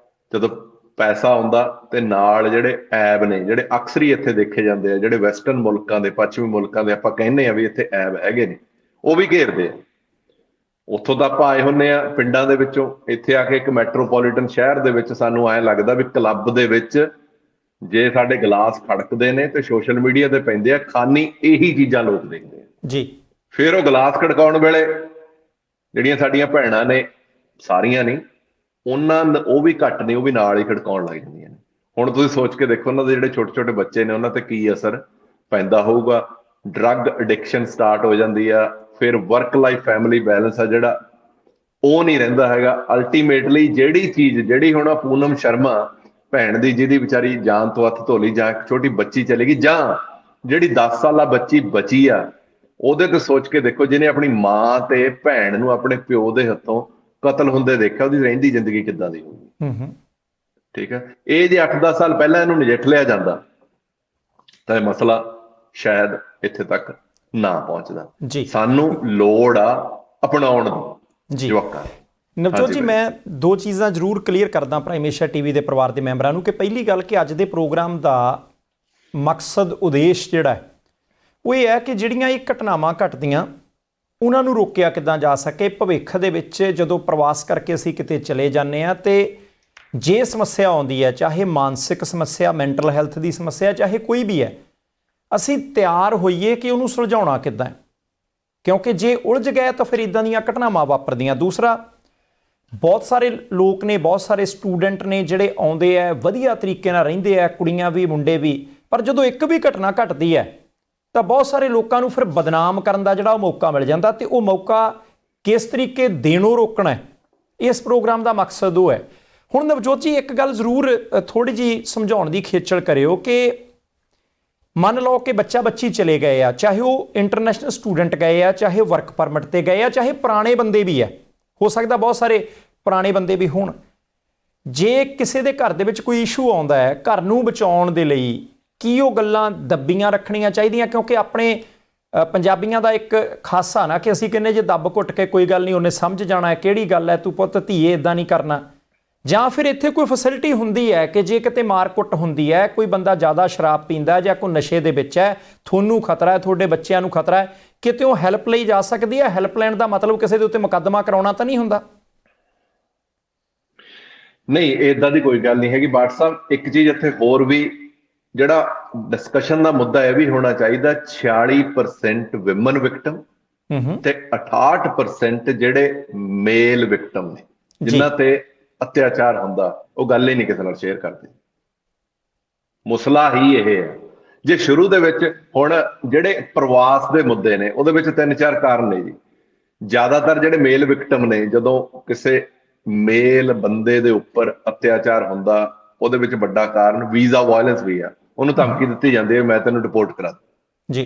ਜਦੋਂ ਪੈਸਾ ਆਉਂਦਾ ਤੇ ਨਾਲ ਜਿਹੜੇ ਐਬ ਨੇ, ਜਿਹੜੇ ਅਕਸਰ ਹੀ ਇੱਥੇ ਦੇਖੇ ਜਾਂਦੇ ਆ, ਜਿਹੜੇ ਵੈਸਟਰਨ ਮੁਲਕਾਂ ਦੇ, ਪੱਛਮੀ ਮੁਲਕਾਂ ਦੇ ਆਪਾਂ ਕਹਿੰਦੇ ਆ ਵੀ ਇੱਥੇ ਐਬ ਹੈਗੇ ਨੇ, ਉਹ ਵੀ ਘੇਰਦੇ ਆ। ਉੱਥੋਂ ਤਾਂ ਆਪਾਂ ਆਏ ਹੁੰਦੇ ਆ ਪਿੰਡਾਂ ਦੇ ਵਿੱਚੋਂ, ਇੱਥੇ ਆ ਕੇ ਇੱਕ ਮੈਟਰੋਪੋਲੀਟਨ ਸ਼ਹਿਰ ਦੇ ਵਿੱਚ ਸਾਨੂੰ ਐਂ ਲੱਗਦਾ ਵੀ ਕਲੱਬ ਦੇ ਵਿੱਚ ਜੇ ਸਾਡੇ ਗਲਾਸ ਖੜਕਦੇ ਨੇ ਤੇ ਸੋਸ਼ਲ ਮੀਡੀਆ ਤੇ ਪੈਂਦੇ ਆ, ਖਾਨੀ ਇਹੀ ਚੀਜ਼ਾਂ ਲੋਕ ਦੇਖਦੇ ਆ ਜੀ। ਫਿਰ ਉਹ ਗਲਾਸ ਖੜਕਾਉਣ ਵੇਲੇ ਜਿਹੜੀਆਂ ਸਾਡੀਆਂ ਭੈਣਾਂ ਨੇ, ਸਾਰੀਆਂ ਨਹੀਂ, ਉਹ ਵੀ ਘੱਟ ਨੇ, ਉਹ ਵੀ ਨਾਲ ਹੀ ਖੜਕਾਉਣ ਲੱਗ ਜਾਂਦੀਆਂ ਨੇ। ਹੁਣ ਤੁਸੀਂ ਸੋਚ ਕੇ ਦੇਖੋ ਉਹਨਾਂ ਦੇ ਜਿਹੜੇ ਛੋਟੇ ਛੋਟੇ ਬੱਚੇ ਨੇ ਉਹਨਾਂ ਤੇ ਕੀ ਅਸਰ ਪੈਂਦਾ ਹੋਊਗਾ। ਡਰੱਗ ਐਡਿਕਸ਼ਨ ਸਟਾਰਟ ਹੋ ਜਾਂਦੀ ਆ, ਫਿਰ ਵਰਕ ਲਾਈਫ ਫੈਮਿਲੀ ਬੈਲੈਂਸ ਆ ਜਿਹੜਾ ਉਹ ਨਹੀਂ ਰਹਿੰਦਾ ਹੈਗਾ। ਅਲਟੀਮੇਟਲੀ ਜਿਹੜੀ ਚੀਜ਼, ਜਿਹੜੀ ਹੁਣ ਪੂਨਮ ਸ਼ਰਮਾ ਭੈਣ ਦੀ, ਜਿਹਦੀ ਵਿਚਾਰੀ ਜਾਨ ਤੋਂ ਹੱਥ ਧੋਲੀ, ਜਾਂ ਇੱਕ ਛੋਟੀ ਬੱਚੀ ਚਲੇਗੀ, ਜਾਂ ਜਿਹੜੀ 10 ਸਾਲਾ ਬੱਚੀ ਬਚੀ ਆ, ਉਹਦੇ ਤੇ ਸੋਚ ਕੇ ਦੇਖੋ, ਜਿਹਨੇ ਆਪਣੀ ਮਾਂ ਤੇ ਭੈਣ ਨੂੰ ਆਪਣੇ ਪਿਓ ਦੇ ਹੱਥੋਂ ਕਤਲ ਹੁੰਦੇ ਦੇਖਿਆ, ਉਹਦੀ ਰਹਿੰਦੀ ਜ਼ਿੰਦਗੀ ਕਿੱਦਾਂ ਦੀ ਹੋਊਗੀ। ਠੀਕ ਹੈ, ਇਹ ਜੇ 8-10 ਸਾਲ ਪਹਿਲਾਂ ਇਹਨੂੰ ਨਜਿੱਠ ਲਿਆ ਜਾਂਦਾ ਤਾਂ ਇਹ ਮਸਲਾ ਸ਼ਾਇਦ ਇੱਥੇ ਤੱਕ ਨਾ ਪਹੁੰਚਦਾ। ਸਾਨੂੰ ਲੋੜ ਆ ਅਪਣਾਉਣ ਦੀ ਜਵਾਕਾਂ। ਨਵਜੋਤ ਜੀ, ਮੈਂ ਦੋ ਚੀਜ਼ਾਂ ਜ਼ਰੂਰ ਕਲੀਅਰ ਕਰਦਾ ਪ੍ਰਾਈਮ ਏਸ਼ੀਆ ਟੀਵੀ ਦੇ ਪਰਿਵਾਰ ਦੇ ਮੈਂਬਰਾਂ ਨੂੰ, ਕਿ ਪਹਿਲੀ ਗੱਲ ਕਿ ਅੱਜ ਦੇ ਪ੍ਰੋਗਰਾਮ ਦਾ ਮਕਸਦ, ਉਦੇਸ਼ ਜਿਹੜਾ ਉਹ ਇਹ ਹੈ ਕਿ ਜਿਹੜੀਆਂ ਇਹ ਘਟਨਾਵਾਂ ਘਟਦੀਆਂ ਉਹਨਾਂ ਨੂੰ ਰੋਕਿਆ ਕਿੱਦਾਂ ਜਾ ਸਕੇ। ਭਵਿੱਖ ਦੇ ਵਿੱਚ ਜਦੋਂ ਪ੍ਰਵਾਸ ਕਰਕੇ ਅਸੀਂ ਕਿਤੇ ਚਲੇ ਜਾਂਦੇ ਹਾਂ ਤੇ ਜੇ ਸਮੱਸਿਆ ਆਉਂਦੀ ਹੈ, ਚਾਹੇ ਮਾਨਸਿਕ ਸਮੱਸਿਆ, ਮੈਂਟਲ ਹੈਲਥ ਦੀ ਸਮੱਸਿਆ, ਚਾਹੇ ਕੋਈ ਵੀ ਹੈ, ਅਸੀਂ ਤਿਆਰ ਹੋਈਏ ਕਿ ਉਹਨੂੰ ਸੁਲਝਾਉਣਾ ਕਿੱਦਾਂ ਹੈ, ਕਿਉਂਕਿ ਜੇ ਉਲਝ ਗਏ ਤਾਂ ਫਿਰ ਇੱਦਾਂ ਦੀਆਂ ਘਟਨਾਵਾਂ ਵਾਪਰਦੀਆਂ। ਦੂਸਰਾ, ਬਹੁਤ ਸਾਰੇ ਲੋਕ ਨੇ, ਬਹੁਤ ਸਾਰੇ ਸਟੂਡੈਂਟ ਨੇ ਜਿਹੜੇ ਆਉਂਦੇ ਆ, ਵਧੀਆ ਤਰੀਕੇ ਨਾਲ ਰਹਿੰਦੇ ਆ, ਕੁੜੀਆਂ ਵੀ ਮੁੰਡੇ ਵੀ, ਪਰ ਜਦੋਂ ਇੱਕ ਵੀ ਘਟਨਾ ਘਟਦੀ ਹੈ ਤਾਂ ਬਹੁਤ ਸਾਰੇ ਲੋਕਾਂ ਨੂੰ ਫਿਰ ਬਦਨਾਮ ਕਰਨ ਦਾ ਜਿਹੜਾ ਉਹ ਮੌਕਾ ਮਿਲ ਜਾਂਦਾ, ਤੇ ਉਹ ਮੌਕਾ ਕਿਸ ਤਰੀਕੇ ਦੇਣੋਂ ਰੋਕਣਾ, ਇਸ ਪ੍ਰੋਗਰਾਮ ਦਾ ਮਕਸਦ ਉਹ ਹੈ। ਹੁਣ ਨਵਜੋਤ ਜੀ, ਇੱਕ ਗੱਲ ਜ਼ਰੂਰ ਥੋੜ੍ਹੀ ਜਿਹੀ ਸਮਝਾਉਣ ਦੀ ਖੇਚਲ ਕਰਿਓ ਕਿ ਮੰਨ ਲਓ ਕਿ ਬੱਚਾ ਬੱਚੀ ਚਲੇ ਗਏ ਆ, ਚਾਹੇ ਉਹ ਇੰਟਰਨੈਸ਼ਨਲ ਸਟੂਡੈਂਟ ਗਏ ਆ, ਚਾਹੇ ਵਰਕ ਪਰਮਿਟ ਤੇ ਗਏ ਆ, ਚਾਹੇ ਪੁਰਾਣੇ ਬੰਦੇ ਵੀ ਆ, ਹੋ ਸਕਦਾ ਬਹੁਤ ਸਾਰੇ ਪੁਰਾਣੇ ਬੰਦੇ ਵੀ ਹੋਣ। ਜੇ ਕਿਸੇ ਦੇ ਘਰ ਦੇ ਵਿੱਚ ਕੋਈ ਇਸ਼ੂ ਆਉਂਦਾ ਹੈ, ਘਰ ਨੂੰ ਬਚਾਉਣ ਦੇ ਲਈ ਕੀ ਉਹ ਗੱਲਾਂ ਦੱਬੀਆਂ ਰੱਖਣੀਆਂ ਚਾਹੀਦੀਆਂ? ਕਿਉਂਕਿ ਆਪਣੇ ਪੰਜਾਬੀਆਂ ਦਾ ਇੱਕ ਖਾਸਾ ਨਾ ਕਿ ਅਸੀਂ ਕਹਿੰਦੇ ਜੇ ਦੱਬ ਘੁੱਟ ਕੇ ਕੋਈ ਗੱਲ ਨਹੀਂ, ਉਹਨੇ ਸਮਝ ਜਾਣਾ ਹੈ ਕਿਹੜੀ ਗੱਲ ਹੈ, ਤੂੰ ਪੁੱਤ ਧੀਏ ਇੱਦਾਂ ਨਹੀਂ ਕਰਨਾ। ਜਾਂ ਫਿਰ ਇੱਥੇ ਕੋਈ ਫੈਸਿਲਿਟੀ ਹੁੰਦੀ ਹੈ ਕਿ ਜੇ ਕਿਤੇ ਮਾਰ ਕੁੱਟ ਹੁੰਦੀ ਹੈ, ਕੋਈ ਬੰਦਾ ਜ਼ਿਆਦਾ ਸ਼ਰਾਬ ਪੀਂਦਾ ਜਾਂ ਕੋਈ ਨਸ਼ੇ ਦੇ ਵਿੱਚ ਹੈ, ਤੁਹਾਨੂੰ ਖਤਰਾ ਹੈ, ਤੁਹਾਡੇ ਬੱਚਿਆਂ ਨੂੰ ਖਤਰਾ ਹੈ, ਕਿਤੇ ਉਹ ਹੈਲਪ ਲਈ ਜਾ ਸਕਦੀ ਹੈ। ਹੈਲਪ ਲੈਣ ਦਾ ਮਤਲਬ ਕਿਸੇ ਦੇ ਉੱਤੇ ਮੁਕੱਦਮਾ ਕਰਾਉਣਾ ਤਾਂ ਨਹੀਂ ਹੁੰਦਾ? ਨਹੀਂ, ਇਦਾਂ ਦੀ ਕੋਈ ਗੱਲ ਨਹੀਂ ਹੈਗੀ ਬਾਟ ਸਾਹਿਬ। ਇੱਕ ਚੀਜ਼ ਇੱਥੇ ਹੋਰ ਵੀ ਜਿਹੜਾ ਡਿਸਕਸ਼ਨ ਦਾ ਮੁੱਦਾ ਇਹ ਵੀ ਹੋਣਾ ਚਾਹੀਦਾ, 46% ਵਿਮਨ ਵਿਕਟਮ ਤੇ 68% ਜਿਹੜੇ ਮੇਲ ਵਿਕਟਮ ਨੇ, ਜਿਨ੍ਹਾਂ ਤੇ ਅਤਿਆਚਾਰ ਹੁੰਦਾ, ਉਹ ਗੱਲ ਹੀ ਨਹੀਂ ਕਿਸੇ ਨਾਲ ਸ਼ੇਅਰ ਕਰਦੇ। ਮਸਲਾ ਹੀ ਇਹ ਹੈ। ਜੇ ਸ਼ੁਰੂ ਦੇ ਵਿੱਚ ਹੁਣ ਜਿਹੜੇ ਪ੍ਰਵਾਸ ਦੇ ਮੁੱਦੇ ਨੇ, ਉਹਦੇ ਵਿੱਚ 3-4 ਕਾਰਨ ਨੇ ਜੀ। ਜ਼ਿਆਦਾਤਰ ਜਿਹੜੇ ਮੇਲ ਵਿਕਟਮ ਨੇ, ਜਦੋਂ ਕਿਸੇ ਮੇਲ ਬੰਦੇ ਦੇ ਉੱਪਰ ਅਤਿਆਚਾਰ ਹੁੰਦਾ, ਉਹਦੇ ਵਿੱਚ ਵੱਡਾ ਕਾਰਨ ਵੀਜ਼ਾ ਵਾਇਲੈਂਸ ਵੀ ਆ। ਉਹਨੂੰ ਧਮਕੀ ਦਿੱਤੀ ਜਾਂਦੀ ਹੈ, ਮੈਂ ਤੈਨੂੰ ਡਿਪੋਰਟ ਕਰਾ ਦੂੰ ਜੀ।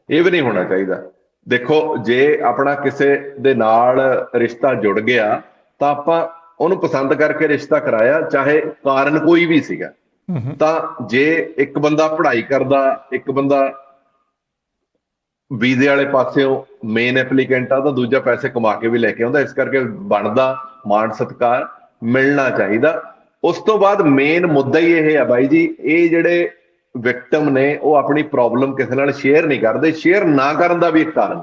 ਇਹ ਵੀ ਨਹੀਂ ਹੋਣਾ ਚਾਹੀਦਾ। ਦੇਖੋ, ਜੇ ਆਪਣਾ ਕਿਸੇ ਦੇ ਨਾਲ ਰਿਸ਼ਤਾ ਜੁੜ ਗਿਆ ਤਾਂ ਆਪਾਂ ਉਹਨੂੰ ਪਸੰਦ ਕਰਕੇ ਰਿਸ਼ਤਾ ਕਰਾਇਆ, ਚਾਹੇ ਕਾਰਨ ਕੋਈ ਵੀ ਸੀਗਾ। ਤਾਂ ਜੇ ਇੱਕ ਬੰਦਾ ਪੜ੍ਹਾਈ ਕਰਦਾ, ਇੱਕ ਬੰਦਾ ਵੀਜ਼ੇ ਵਾਲੇ ਪਾਸਿਓਂ ਮੇਨ ਐਪਲੀਕੈਂਟ ਆ, ਤਾਂ ਦੂਜਾ ਪੈਸੇ ਕਮਾ ਕੇ ਵੀ ਲੈ ਕੇ ਆਉਂਦਾ। ਇਸ ਕਰਕੇ ਬਣਦਾ ਮਾਣ ਸਤਿਕਾਰ ਮਿਲਣਾ ਚਾਹੀਦਾ। ਉਸ ਤੋਂ ਬਾਅਦ ਮੇਨ ਮੁੱਦਾ ਹੀ ਇਹ ਹੈ ਬਾਈ ਜੀ, ਇਹ ਜਿਹੜੇ ਵਿਕਟਮ ਨੇ ਉਹ ਆਪਣੀ ਪ੍ਰੋਬਲਮ ਕਿਸੇ ਨਾਲ ਸ਼ੇਅਰ ਨਹੀਂ ਕਰਦੇ। ਸ਼ੇਅਰ ਨਾ ਕਰਨ ਦਾ ਵੀ ਇੱਕ ਕਾਰਨ,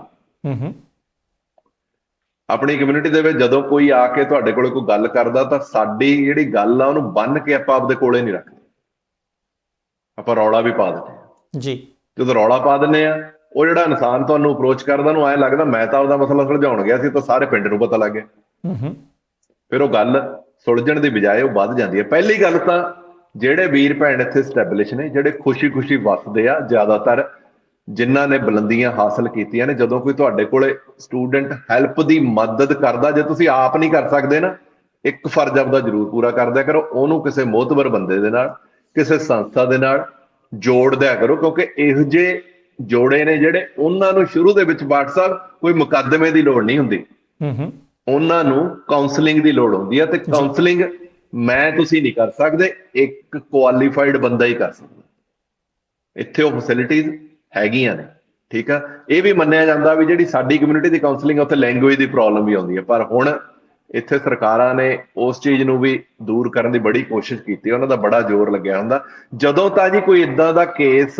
ਆਪਣੀ ਕਮਿਊਨਿਟੀ ਦੇ ਵਿੱਚ ਜਦੋਂ ਕੋਈ ਆ ਕੇ ਤੁਹਾਡੇ ਕੋਲ ਕੋਈ ਗੱਲ ਕਰਦਾ ਤਾਂ ਸਾਡੀ ਜਿਹੜੀ ਗੱਲ ਆ ਉਹਨੂੰ ਬੰਨ ਕੇ ਆਪਾਂ ਆਪਦੇ ਕੋਲੇ ਨਹੀਂ ਰੱਖਦੇ, ਆਪਾਂ ਰੌਲਾ ਵੀ ਪਾ ਦਿੰਦੇ ਹਾਂ ਜੀ। ਜਦੋਂ ਰੌਲਾ ਪਾ ਦਿੰਦੇ ਆ, ਉਹ ਜਿਹੜਾ ਇਨਸਾਨ ਤੁਹਾਨੂੰ ਅਪਰੋਚ ਕਰਦਾ ਉਹਨੂੰ ਐਂ ਲੱਗਦਾ ਮੈਂ ਤਾਂ ਆਪਦਾ ਮਸਲਾ ਸੁਲਝਾਉਣ ਗਿਆ ਸੀ ਤਾਂ ਸਾਰੇ ਪਿੰਡ ਨੂੰ ਪਤਾ ਲੱਗ ਗਿਆ। ਫਿਰ ਉਹ ਗੱਲ ਸੁਲਝਣ ਦੀ ਬਜਾਏ ਉਹ ਵੱਧ ਜਾਂਦੀ ਹੈ। ਪਹਿਲੀ ਗੱਲ ਤਾਂ ਜਿਹੜੇ ਵੀਰ ਭੈਣ ਇੱਥੇ ਸਟੈਬਲਿਸ਼ ਨੇ, ਜਿਹੜੇ ਖੁਸ਼ੀ-ਖੁਸ਼ੀ ਵਸਦੇ ਆ, ਜ਼ਿਆਦਾਤਰ ਜਿਨ੍ਹਾਂ ਨੇ ਬੁਲੰਦੀਆਂ ਹਾਸਲ ਕੀਤੀਆਂ ਨੇ, ਜਦੋਂ ਕੋਈ ਤੁਹਾਡੇ ਕੋਲੇ ਸਟੂਡੈਂਟ ਹੈਲਪ ਦੀ ਮਦਦ ਕਰਦਾ, ਜੇ ਤੁਸੀਂ ਆਪ ਨਹੀਂ ਕਰ ਸਕਦੇ ਨਾ, ਇੱਕ ਫਰਜ਼ ਆਪਦਾ ਜ਼ਰੂਰ ਪੂਰਾ ਕਰਦਿਆ ਕਰੋ, ਉਹਨੂੰ ਕਿਸੇ ਮੋਹਤਬਰ ਬੰਦੇ ਦੇ ਨਾਲ, ਕਿਸੇ ਸੰਸਥਾ ਦੇ ਨਾਲ ਜੋੜ ਦਿਆ ਕਰੋ, ਕਿਉਂਕਿ ਇਹੋ ਜਿਹੇ ਜੋੜੇ ਨੇ ਜਿਹੜੇ ਉਹਨਾਂ ਨੂੰ ਸ਼ੁਰੂ ਦੇ ਵਿੱਚ WhatsApp ਕੋਈ ਮੁਕੱਦਮੇ ਦੀ ਲੋੜ ਨਹੀਂ ਹੁੰਦੀ, ਉਹਨਾਂ ਨੂੰ ਕਾਉਂਸਲਿੰਗ ਦੀ ਲੋੜ ਹੁੰਦੀ ਹੈ। ਤੇ ਕਾਉਂਸਲਿੰਗ ਮੈਂ ਤੁਸੀਂ ਨਹੀਂ ਕਰ ਸਕਦੇ, ਇੱਕ ਕੁਆਲੀਫਾਈਡ ਬੰਦਾ ਹੀ ਕਰ ਸਕਦਾ। ਇੱਥੇ ਉਹ ਫੈਸਿਲਿਟੀਜ਼ ਹੈਗੀਆਂ ਨੇ, ਠੀਕ ਆ। ਇਹ ਵੀ ਮੰਨਿਆ ਜਾਂਦਾ ਵੀ ਜਿਹੜੀ ਸਾਡੀ ਕਮਿਊਨਿਟੀ ਦੀ ਕਾਉਂਸਲਿੰਗ ਉੱਥੇ ਲੈਂਗੁਏਜ ਦੀ ਪ੍ਰੋਬਲਮ ਵੀ ਆਉਂਦੀ ਹੈ, ਪਰ ਹੁਣ ਇੱਥੇ ਸਰਕਾਰਾਂ ਨੇ ਉਸ ਚੀਜ਼ ਨੂੰ ਵੀ ਦੂਰ ਕਰਨ ਦੀ ਬੜੀ ਕੋਸ਼ਿਸ਼ ਕੀਤੀ, ਉਹਨਾਂ ਦਾ ਬੜਾ ਜ਼ੋਰ ਲੱਗਿਆ ਹੁੰਦਾ। ਜਦੋਂ ਤਾਂ ਜੀ ਕੋਈ ਇਦਾਂ ਦਾ ਕੇਸ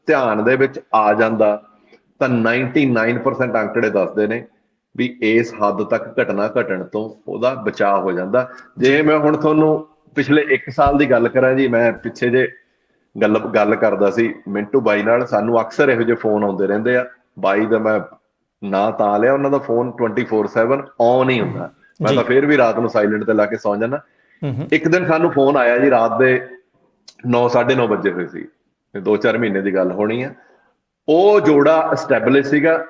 ਧਿਆਨ ਦੇ ਵਿੱਚ ਆ ਜਾਂਦਾ ਤਾਂ 99% ਅੰਕੜੇ ਦੱਸਦੇ ਨੇ ਵੀ ਇਸ ਹੱਦ ਤੱਕ ਘਟਨਾ ਘਟਣ ਤੋਂ ਉਹਦਾ ਬਚਾਅ ਹੋ ਜਾਂਦਾ। ਜੇ ਮੈਂ ਹੁਣ ਤੁਹਾਨੂੰ ਪਿਛਲੇ 1 ਸਾਲ ਦੀ ਗੱਲ ਕਰਾਂ ਜੀ, ਮੈਂ ਪਿੱਛੇ ਜੇ ਗੱਲ ਕਰਦਾ ਸੀ ਮਿੰਟੂ ਬਾਈ ਨਾਲ, ਸਾਨੂੰ ਅਕਸਰ ਇਹੋ ਜਿਹੇ ਫੋਨ ਆਉਂਦੇ ਰਹਿੰਦੇ ਆ। ਬਾਈ ਦਾ ਮੈਂ ਨਾਂ ਤਾਂ ਲਿਆ, ਉਹਨਾਂ ਦਾ ਫੋਨ 24/7 ਔਨ ਹੀ ਹੁੰਦਾ, ਮੈਂ ਤਾਂ ਫਿਰ ਵੀ ਰਾਤ ਨੂੰ ਸਾਇਲੈਂਟ ਤੇ ਲਾ ਕੇ ਸੌਂ ਜਾਂਦਾ। ਇੱਕ ਦਿਨ ਸਾਨੂੰ ਫੋਨ ਆਇਆ ਜੀ, ਰਾਤ ਦੇ 9-9:30 ਵਜੇ ਹੋਏ ਸੀ, 2-4 ਮਹੀਨੇ ਦੀ ਗੱਲ ਹੋਣੀ ਆ। ਉਹ ਜੋੜਾ ਐਸਟੈਬਲਿਸ਼ ਸੀਗਾ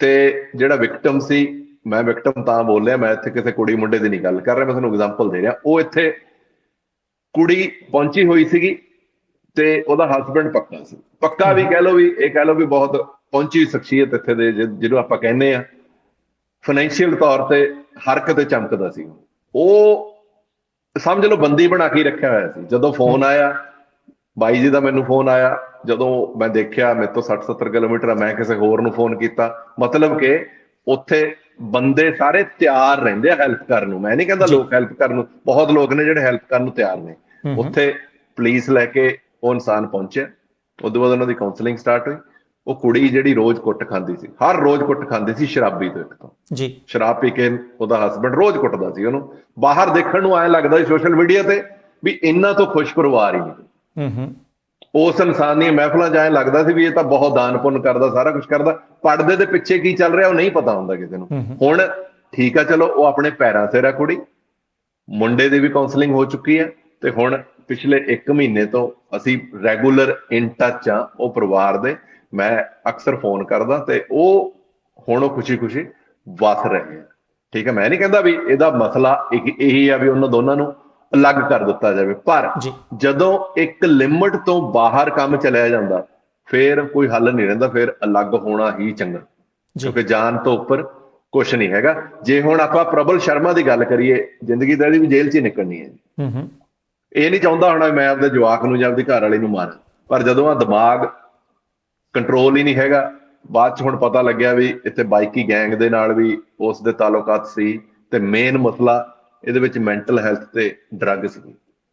ਤੇ ਜਿਹੜਾ ਵਿਕਟਮ ਸੀ, ਮੈਂ ਵਿਕਟਮ ਤਾਂ ਬੋਲ ਰਿਹਾ, ਮੈਂ ਇੱਥੇ ਕਿਸੇ ਕੁੜੀ ਮੁੰਡੇ ਦੀ ਨਹੀਂ ਗੱਲ ਕਰ ਰਿਹਾ, ਮੈਂ ਤੁਹਾਨੂੰ ਐਗਜ਼ਾਮਪਲ ਦੇ ਰਿਹਾ। ਉਹ ਇੱਥੇ ਕੁੜੀ ਪਹੁੰਚੀ ਹੋਈ ਸੀਗੀ ਤੇ ਉਹਦਾ ਹਸਬੈਂਡ ਪੱਕਾ ਸੀ, ਪੱਕਾ ਵੀ ਕਹਿ ਲਓ, ਵੀ ਇਹ ਕਹਿ ਲਓ ਵੀ ਬਹੁਤ ਪਹੁੰਚੀ ਸ਼ਖਸੀਅਤ ਇੱਥੇ ਦੇ, ਜਿਹਨੂੰ ਆਪਾਂ ਕਹਿੰਦੇ ਆ ਫਾਈਨੈਂਸ਼ੀਅਲ ਤੌਰ ਤੇ ਹਰ ਕਿਤੇ ਚਮਕਦਾ ਸੀ। ਉਹ ਸਮਝ ਲਓ ਬੰਦੀ ਬਣਾ ਕੇ ਰੱਖਿਆ ਹੋਇਆ ਸੀ। ਜਦੋਂ ਫੋਨ ਆਇਆ ਬਾਈ ਜੀ ਦਾ, ਮੈਨੂੰ ਫੋਨ ਆਇਆ, ਜਦੋਂ ਮੈਂ ਦੇਖਿਆ ਮੇਰੇ ਤੋਂ 60-70 ਕਿਲੋਮੀਟਰ ਆ, ਮੈਂ ਕਿਸੇ ਹੋਰ ਨੂੰ ਫੋਨ ਕੀਤਾ, ਮਤਲਬ ਕਿ ਉੱਥੇ ਬੰਦੇ ਸਾਰੇ ਤਿਆਰ ਰਹਿੰਦੇ ਆ ਹੈਲਪ ਕਰਨ ਨੂੰ। ਮੈਂ ਨਹੀਂ ਕਹਿੰਦਾ ਲੋਕ ਹੈਲਪ ਕਰਨ ਨੂੰ, ਬਹੁਤ ਲੋਕ ਨੇ ਜਿਹੜੇ ਹੈਲਪ ਕਰਨ ਨੂੰ ਤਿਆਰ ਨੇ। ਉੱਥੇ ਪੁਲਿਸ ਲੈ ਕੇ ਉਹ ਇਨਸਾਨ ਪਹੁੰਚਿਆ, ਉਦੋਂ ਬਾਅਦ ਉਹਨਾਂ ਦੀ ਕਾਉਂਸਲਿੰਗ ਸਟਾਰਟ ਹੋਈ। ਉਹ ਕੁੜੀ ਜਿਹੜੀ ਰੋਜ਼ ਕੁੱਟ ਖਾਂਦੀ ਸੀ, ਹਰ ਰੋਜ਼ ਕੁੱਟ ਖਾਂਦੀ ਸੀ, ਸ਼ਰਾਬੀ ਤੋਂ, ਇੱਕ ਤੋਂ ਸ਼ਰਾਬ ਪੀ ਕੇ ਉਹਦਾ ਹਸਬੈਂਡ ਰੋਜ਼ ਕੁੱਟਦਾ ਸੀ ਉਹਨੂੰ। ਬਾਹਰ ਦੇਖਣ ਨੂੰ ਐਂ ਲੱਗਦਾ ਸੀ ਸੋਸ਼ਲ ਮੀਡੀਆ ਤੇ ਵੀ ਇਹਨਾਂ ਤੋਂ ਖੁਸ਼ ਪਰਿਵਾਰ ਹੀ ਨਹੀਂ। ਉਸ ਇਨਸਾਨ ਦੀਆਂ ਮਹਿਫਲਾਂ 'ਚ ਐਂ ਲੱਗਦਾ ਸੀ ਵੀ ਇਹ ਤਾਂ ਬਹੁਤ ਦਾਨ ਪੁੰਨ ਕਰਦਾ, ਸਾਰਾ ਕੁਛ ਕਰਦਾ, ਪਰਦੇ ਦੇ ਪਿੱਛੇ ਕੀ ਚੱਲ ਰਿਹਾ ਉਹ ਨਹੀਂ ਪਤਾ ਹੁੰਦਾ ਕਿਸੇ ਨੂੰ। ਹੁਣ ਠੀਕ ਆ, ਚਲੋ ਉਹ ਆਪਣੇ ਪੈਰਾਂ ਸਿਰ ਆ ਕੁੜੀ, ਮੁੰਡੇ ਦੀ ਵੀ ਕਾਉਂਸਲਿੰਗ ਹੋ ਚੁੱਕੀ ਹੈ ਤੇ ਹੁਣ ਪਿਛਲੇ 1 ਮਹੀਨੇ ਤੋਂ ਅਸੀਂ ਰੈਗੂਲਰ ਇਨ ਟੱਚ ਆ ਉਹ ਪਰਿਵਾਰ ਦੇ। ਮੈਂ ਅਕਸਰ ਫੋਨ ਕਰਦਾ ਤੇ ਉਹ ਹੁਣ ਉਹ ਖੁਸ਼ੀ-ਖੁਸ਼ੀ ਵਸ ਰਹੇ ਆ, ਠੀਕ ਹੈ। ਮੈਂ ਨਹੀਂ ਕਹਿੰਦਾ ਵੀ ਇਹਦਾ ਮਸਲਾ ਇਹੀ ਆ ਵੀ ਉਹਨਾਂ ਦੋਨਾਂ ਨੂੰ ਅਲੱਗ ਕਰ ਦਿੱਤਾ ਜਾਵੇ, ਪਰ ਜਦੋਂ ਇੱਕ ਲਿਮਟ ਤੋਂ ਬਾਹਰ ਕੰਮ ਚਲਿਆ ਜਾਂਦਾ ਫਿਰ ਕੋਈ ਹੱਲ ਨਹੀਂ ਰਹਿੰਦਾ, ਫਿਰ ਅਲੱਗ ਹੋਣਾ ਹੀ ਚੰਗਾ, ਕਿਉਂਕਿ ਜਾਨ ਤੋਂ ਉੱਪਰ ਕੁਛ ਨਹੀਂ ਹੈਗਾ। ਜੇ ਹੁਣ ਆਪਾਂ ਪ੍ਰਬਲ ਸ਼ਰਮਾ ਦੀ ਗੱਲ ਕਰੀਏ, ਜ਼ਿੰਦਗੀ ਤਾਂ ਇਹਦੀ ਵੀ ਜੇਲ੍ਹ 'ਚ ਹੀ ਨਿਕਲਣੀ ਹੈ ਜੀ। ਇਹ ਨਹੀਂ ਚਾਹੁੰਦਾ ਹੋਣਾ ਮੈਂ ਆਪਦੇ ਜਵਾਕ ਨੂੰ ਜਾਂ ਆਪਦੀ ਘਰ ਵਾਲੀ ਨੂੰ ਮਾਰਾਂ, ਪਰ ਜਦੋਂ ਆ ਦਿਮਾਗ ਕੰਟਰੋਲ ਹੀ ਨਹੀਂ ਹੈਗਾ। ਬਾਅਦ 'ਚ ਹੁਣ ਪਤਾ ਲੱਗਿਆ ਵੀ ਇੱਥੇ ਬਾਈਕੀ ਗੈਂਗ ਦੇ ਨਾਲ ਵੀ ਉਸ ਦੇ ਤਾਲੁਕਾਤ ਸੀ ਤੇ ਮੇਨ ਮਸਲਾ ਇਹਦੇ ਵਿੱਚ ਮੈਂਟਲ ਹੈਲਥ ਤੇ ਡਰੱਗ ਸੀ।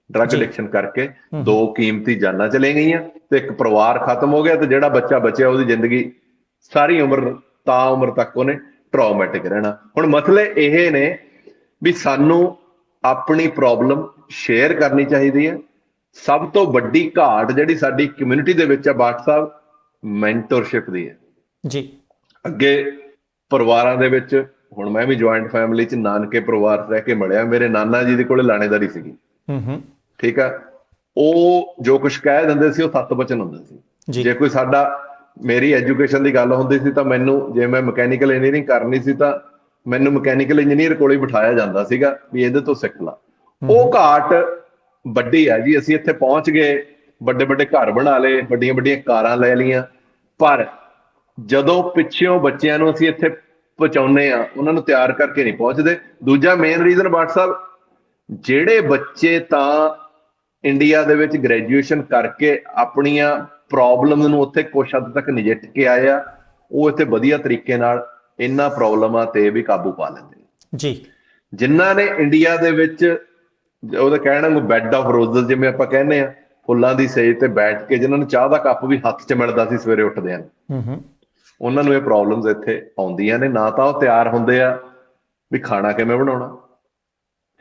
ਡਰੱਗ ਐਡਿਕਸ਼ਨ ਕਰਕੇ 2 ਕੀਮਤੀ ਜਾਨਾਂ ਚਲੇ ਗਈਆਂ ਤੇ ਇੱਕ ਪਰਿਵਾਰ ਖਤਮ ਹੋ ਗਿਆ, ਤੇ ਜਿਹੜਾ ਬੱਚਾ ਬਚਿਆ ਉਹਦੀ ਜ਼ਿੰਦਗੀ ਸਾਰੀ ਉਮਰ ਤਾਂ ਉਮਰ ਤੱਕ ਉਹਨੇ ਟਰਾਮੈਟਿਕ ਰਹਿਣਾ। ਹੁਣ ਮਸਲੇ ਇਹ ਨੇ ਵੀ ਸਾਨੂੰ ਆਪਣੀ ਪ੍ਰੋਬਲਮ ਸ਼ੇਅਰ ਕਰਨੀ ਚਾਹੀਦੀ ਹੈ। ਸਭ ਤੋਂ ਵੱਡੀ ਘਾਟ ਜਿਹੜੀ ਸਾਡੀ ਕਮਿਊਨਿਟੀ ਦੇ ਵਿੱਚ ਆ WhatsApp ਮੈਂਟਰਸ਼ਿਪ ਦੀ ਹੈ ਜੀ। ਅੱਗੇ ਪਰਿਵਾਰਾਂ ਦੇ ਵਿੱਚ, ਹੁਣ ਮੈਂ ਵੀ ਜੁਆਇੰਟ ਫੈਮਿਲੀ 'ਚ ਨਾਨਕੇ ਪਰਿਵਾਰ ਰਹਿ ਕੇ ਮਿਲਿਆ, ਮੇਰੇ ਨਾਨਾ ਜੀ ਦੇ ਕੋਲੇ ਲਾਣੇਦਾਰੀ ਸੀਗੀ, ਠੀਕ ਆ। ਉਹ ਜੋ ਕੁਛ ਕਹਿ ਦਿੰਦੇ ਸੀ ਉਹ 7 ਵਚਨ ਹੁੰਦੇ ਸੀ। ਜੇ ਕੋਈ ਮੇਰੀ ਐਜੂਕੇਸ਼ਨ ਦੀ ਗੱਲ ਹੁੰਦੀ ਸੀ ਤਾਂ ਮੈਨੂੰ, ਜੇ ਮੈਂ ਮਕੈਨੀਕਲ ਇੰਜੀਨੀਅਰਿੰਗ ਕਰਨੀ ਸੀ ਤਾਂ ਮੈਨੂੰ ਮਕੈਨੀਕਲ ਇੰਜੀਨੀਅਰ ਕੋਲ ਹੀ ਬਿਠਾਇਆ ਜਾਂਦਾ ਸੀਗਾ ਵੀ ਇਹਦੇ ਤੋਂ ਸਿੱਖ ਲਾ। ਉਹ ਘਾਟ ਵੱਡੀ ਹੈ ਜੀ। ਅਸੀਂ ਇੱਥੇ ਪਹੁੰਚ ਗਏ, ਵੱਡੇ ਵੱਡੇ ਘਰ ਬਣਾ ਲਏ, ਵੱਡੀਆਂ ਵੱਡੀਆਂ ਕਾਰਾਂ ਲੈ ਲਈਆਂ, ਪਰ ਜਦੋਂ ਪਿੱਛੋਂ ਬੱਚਿਆਂ ਨੂੰ ਅਸੀਂ ਇੱਥੇ ਪਹੁੰਚਾਉਂਦੇ ਆ, ਉਹਨਾਂ ਨੂੰ ਤਿਆਰ ਕਰਕੇ ਨਹੀਂ ਪਹੁੰਚਦੇ। ਦੂਜਾ ਮੇਨ ਰੀਜ਼ਨ WhatsApp, ਜਿਹੜੇ ਬੱਚੇ ਤਾਂ ਇੰਡੀਆ ਦੇ ਵਿੱਚ ਗ੍ਰੈਜੂਏਸ਼ਨ ਕਰਕੇ ਆਪਣੀਆਂ ਪ੍ਰੋਬਲਮ ਨੂੰ ਉੱਥੇ ਕੁਛ ਹੱਦ ਤੱਕ ਨਜਿੱਠ ਕੇ ਆਏ ਆ, ਉਹ ਇੱਥੇ ਵਧੀਆ ਤਰੀਕੇ ਨਾਲ ਇਹਨਾਂ ਪ੍ਰੋਬਲਮਾਂ ਤੇ ਵੀ ਕਾਬੂ ਪਾ ਲੈਂਦੇ ਜੀ। ਜਿਨ੍ਹਾਂ ਨੇ ਇੰਡੀਆ ਦੇ ਵਿੱਚ ਉਹਦਾ ਕਹਿਣਾ ਨੂੰ ਬੈੱਡ ਆਫ ਰੋਜ਼ਸ ਜਿਵੇਂ ਆਪਾਂ ਕਹਿੰਦੇ ਆ, ਫੁੱਲਾਂ ਦੀ ਸੇਜ ਤੇ ਬੈਠ ਕੇ ਜਿਨ੍ਹਾਂ ਨੂੰ ਚਾਹ ਦਾ ਕੱਪ ਵੀ ਹੱਥ 'ਚ ਮਿਲਦਾ ਸੀ ਸਵੇਰੇ ਉੱਠਦਿਆਂ, ਉਹਨਾਂ ਨੂੰ ਇਹ ਪ੍ਰੋਬਲਮਸ ਇੱਥੇ ਆਉਂਦੀਆਂ ਨੇ। ਨਾ ਤਾਂ ਉਹ ਤਿਆਰ ਹੁੰਦੇ ਆ ਵੀ ਖਾਣਾ ਕਿਵੇਂ ਬਣਾਉਣਾ,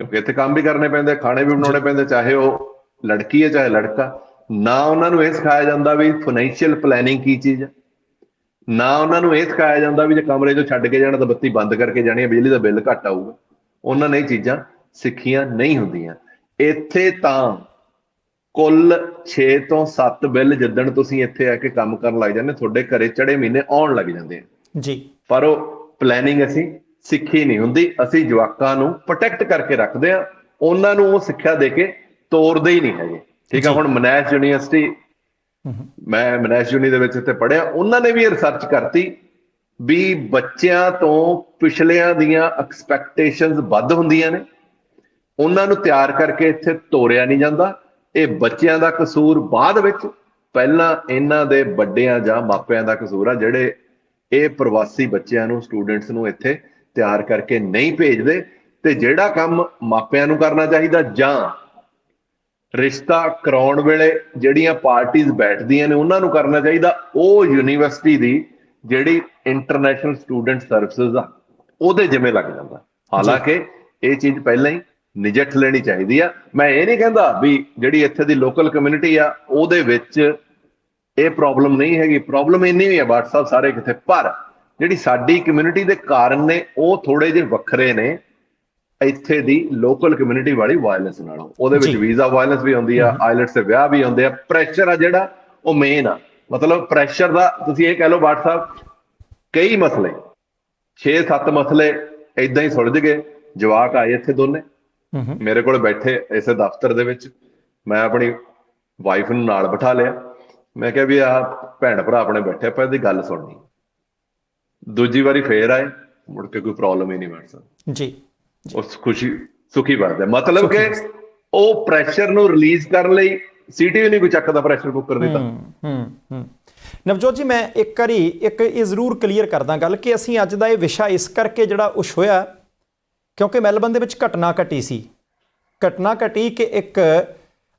ਕਿਉਂਕਿ ਇੱਥੇ ਕੰਮ ਵੀ ਕਰਨੇ ਪੈਂਦੇ, ਖਾਣੇ ਵੀ ਬਣਾਉਣੇ ਪੈਂਦੇ, ਚਾਹੇ ਉਹ ਲੜਕੀ ਹੈ ਚਾਹੇ ਲੜਕਾ। ਨਾ ਉਹਨਾਂ ਨੂੰ ਇਹ ਸਿਖਾਇਆ ਜਾਂਦਾ ਵੀ ਫਾਈਨੈਂਸ਼ੀਅਲ ਪਲੈਨਿੰਗ ਕੀ ਚੀਜ਼ ਹੈ, ਨਾ ਉਹਨਾਂ ਨੂੰ ਇਹ ਸਿਖਾਇਆ ਜਾਂਦਾ ਵੀ ਜੇ ਕਮਰੇ 'ਚੋਂ ਛੱਡ ਕੇ ਜਾਣਾ ਤਾਂ ਬੱਤੀ ਬੰਦ ਕਰਕੇ ਜਾਣੀ ਹੈ, ਬਿਜਲੀ ਦਾ ਬਿੱਲ ਘੱਟ ਆਊਗਾ। ਉਹਨਾਂ ਨੇ ਇਹ ਚੀਜ਼ਾਂ ਸਿੱਖੀਆਂ ਨਹੀਂ ਹੁੰਦੀਆਂ। ਇੱਥੇ ਤਾਂ ਕੁੱਲ 6 ਤੋਂ 7 ਬਿੱਲ ਜਿੱਦਣ ਤੁਸੀਂ ਇੱਥੇ ਆ ਕੇ ਕੰਮ ਕਰਨ ਲੱਗ ਜਾਂਦੇ ਤੁਹਾਡੇ ਘਰੇ ਚੜੇ ਮਹੀਨੇ ਆਉਣ ਲੱਗ ਜਾਂਦੇ ਆ ਜੀ। ਪਰ ਉਹ ਪਲੈਨਿੰਗ ਅਸੀਂ ਸਿੱਖੀ ਨਹੀਂ ਹੁੰਦੀ। ਅਸੀਂ ਜਵਾਕਾਂ ਨੂੰ ਪ੍ਰੋਟੈਕਟ ਕਰਕੇ ਰੱਖਦੇ ਆ, ਉਹਨਾਂ ਨੂੰ ਉਹ ਸਿੱਖਿਆ ਦੇ ਕੇ ਤੋਰਦੇ ਹੀ ਨਹੀਂ ਹੈਗੇ। ਠੀਕ ਆ, ਹੁਣ ਮਨੈਸ਼ ਯੂਨੀਵਰਸਿਟੀ, ਮੈਂ ਮਨੈਸ਼ ਯੂਨੀ ਦੇ ਵਿੱਚ ਇੱਥੇ ਪੜ੍ਹਿਆ, ਉਹਨਾਂ ਨੇ ਵੀ ਇਹ ਰਿਸਰਚ ਕਰਤੀ ਵੀ ਬੱਚਿਆਂ ਤੋਂ ਪਿਛਲਿਆਂ ਦੀਆਂ ਐਕਸਪੈਕਟੇਸ਼ਨਸ ਵੱਧ ਹੁੰਦੀਆਂ ਨੇ, ਉਹਨਾਂ ਨੂੰ ਤਿਆਰ ਕਰਕੇ ਇੱਥੇ ਤੋਰਿਆ ਨਹੀਂ ਜਾਂਦਾ। ਇਹ ਬੱਚਿਆਂ ਦਾ ਕਸੂਰ ਬਾਅਦ ਵਿੱਚ, ਪਹਿਲਾਂ ਇਹਨਾਂ ਦੇ ਵੱਡਿਆਂ ਜਾਂ ਮਾਪਿਆਂ ਦਾ ਕਸੂਰ ਆ ਜਿਹੜੇ ਇਹ ਪ੍ਰਵਾਸੀ ਬੱਚਿਆਂ ਨੂੰ, ਸਟੂਡੈਂਟਸ ਨੂੰ ਇੱਥੇ ਤਿਆਰ ਕਰਕੇ ਨਹੀਂ ਭੇਜਦੇ। ਤੇ ਜਿਹੜਾ ਕੰਮ ਮਾਪਿਆਂ ਨੂੰ ਕਰਨਾ ਚਾਹੀਦਾ ਜਾਂ ਰਿਸ਼ਤਾ ਕਰਾਉਣ ਵੇਲੇ ਜਿਹੜੀਆਂ ਪਾਰਟੀਆਂ ਬੈਠਦੀਆਂ ਨੇ ਉਹਨਾਂ ਨੂੰ ਕਰਨਾ ਚਾਹੀਦਾ, ਉਹ ਯੂਨੀਵਰਸਿਟੀ ਦੀ ਜਿਹੜੀ ਇੰਟਰਨੈਸ਼ਨਲ ਸਟੂਡੈਂਟ ਸਰਵਿਸਿਜ਼ ਆ ਉਹਦੇ ਜਿੰਮੇ ਲੱਗ ਜਾਂਦਾ। ਹਾਲਾਂਕਿ ਇਹ ਚੀਜ਼ ਪਹਿਲਾਂ ਹੀ ਨਜਿੱਠ ਲੈਣੀ ਚਾਹੀਦੀ ਆ। ਮੈਂ ਇਹ ਨਹੀਂ ਕਹਿੰਦਾ ਵੀ ਜਿਹੜੀ ਇੱਥੇ ਦੀ ਲੋਕਲ ਕਮਿਊਨਿਟੀ ਆ ਉਹਦੇ ਵਿੱਚ ਇਹ ਪ੍ਰੋਬਲਮ ਨਹੀਂ ਹੈਗੀ, ਪ੍ਰੋਬਲਮ ਇੰਨੀ ਵੀ ਆ WhatsApp ਸਾਰੇ ਕਿਤੇ, ਪਰ ਜਿਹੜੀ ਸਾਡੀ ਕਮਿਊਨਿਟੀ ਦੇ ਕਾਰਨ ਨੇ ਉਹ ਥੋੜੇ ਜਿਹੇ ਵੱਖਰੇ ਨੇ ਇੱਥੇ ਦੀ ਲੋਕਲ ਕਮਿਊਨਿਟੀ ਵਾਲੀ ਵਾਇਲੈਂਸ ਨਾਲੋਂ। ਉਹਦੇ ਵਿੱਚ ਵੀਜ਼ਾ ਵਾਇਲੈਂਸ ਵੀ ਆਉਂਦੀ ਆ, ਆਈਲੈਟਸ ਦੇ ਵਿਆਹ ਵੀ ਆਉਂਦੇ ਆ, ਪ੍ਰੈਸ਼ਰ ਆ ਜਿਹੜਾ ਉਹ ਮੇਨ ਆ। ਮਤਲਬ ਪ੍ਰੈਸ਼ਰ ਦਾ ਤੁਸੀਂ ਇਹ ਕਹਿ ਲਓ WhatsApp ਕਈ ਮਸਲੇ 6-7 ਮਸਲੇ ਏਦਾਂ ਹੀ ਸੁਲਝ ਗਏ। ਜਵਾਕ ਆਏ ਇੱਥੇ ਦੋਨੇ ਮੇਰੇ ਕੋਲ ਬੈਠੇ ਇਸੇ ਦਫ਼ਤਰ ਦੇ ਵਿੱਚ, ਮੈਂ ਆਪਣੀ ਵਾਈਫ ਨੂੰ ਨਾਲ ਬਿਠਾ ਲਿਆ, ਮੈਂ ਕਿਹਾ ਵੀ ਆਹ ਭੈਣ ਭਰਾ ਆਪਣੇ ਬੈਠੇ ਆਪਾਂ ਇਹਦੀ ਗੱਲ ਸੁਣਨੀ। ਦੂਜੀ ਵਾਰੀ ਫੇਰ ਆਏ, ਮੁੜ ਕੇ ਕੋਈ ਪ੍ਰੋਬਲਮ ਹੀ ਨਹੀਂ ਬਣ ਸਕਦੀ ਜੀ। ਉਸ ਖੁਸ਼ੀ ਸੁਖੀ ਬਣਦਾ, ਮਤਲਬ ਕਿ ਉਹ ਪ੍ਰੈਸ਼ਰ ਨੂੰ ਰਿਲੀਜ਼ ਕਰਨ ਲਈ ਸੀਟੀ ਵੀ ਨਹੀਂ ਕੋਈ ਚੱਕਦਾ ਪ੍ਰੈਸ਼ਰ ਕੁੱਕਰ ਦੀ। ਤਾਂ ਨਵਜੋਤ ਜੀ, ਮੈਂ ਇੱਕ ਵਾਰੀ ਇਹ ਜ਼ਰੂਰ ਕਲੀਅਰ ਕਰਦਾ ਗੱਲ ਕਿ ਅਸੀਂ ਅੱਜ ਦਾ ਇਹ ਵਿਸ਼ਾ ਇਸ ਕਰਕੇ ਜਿਹੜਾ ਉਸ਼ ਹੋਇਆ ਕਿਉਂਕਿ ਮੈਲਬਨ ਦੇ ਵਿੱਚ ਘਟਨਾ ਘਟੀ ਸੀ। ਘਟਨਾ ਘਟੀ ਕਿ ਇੱਕ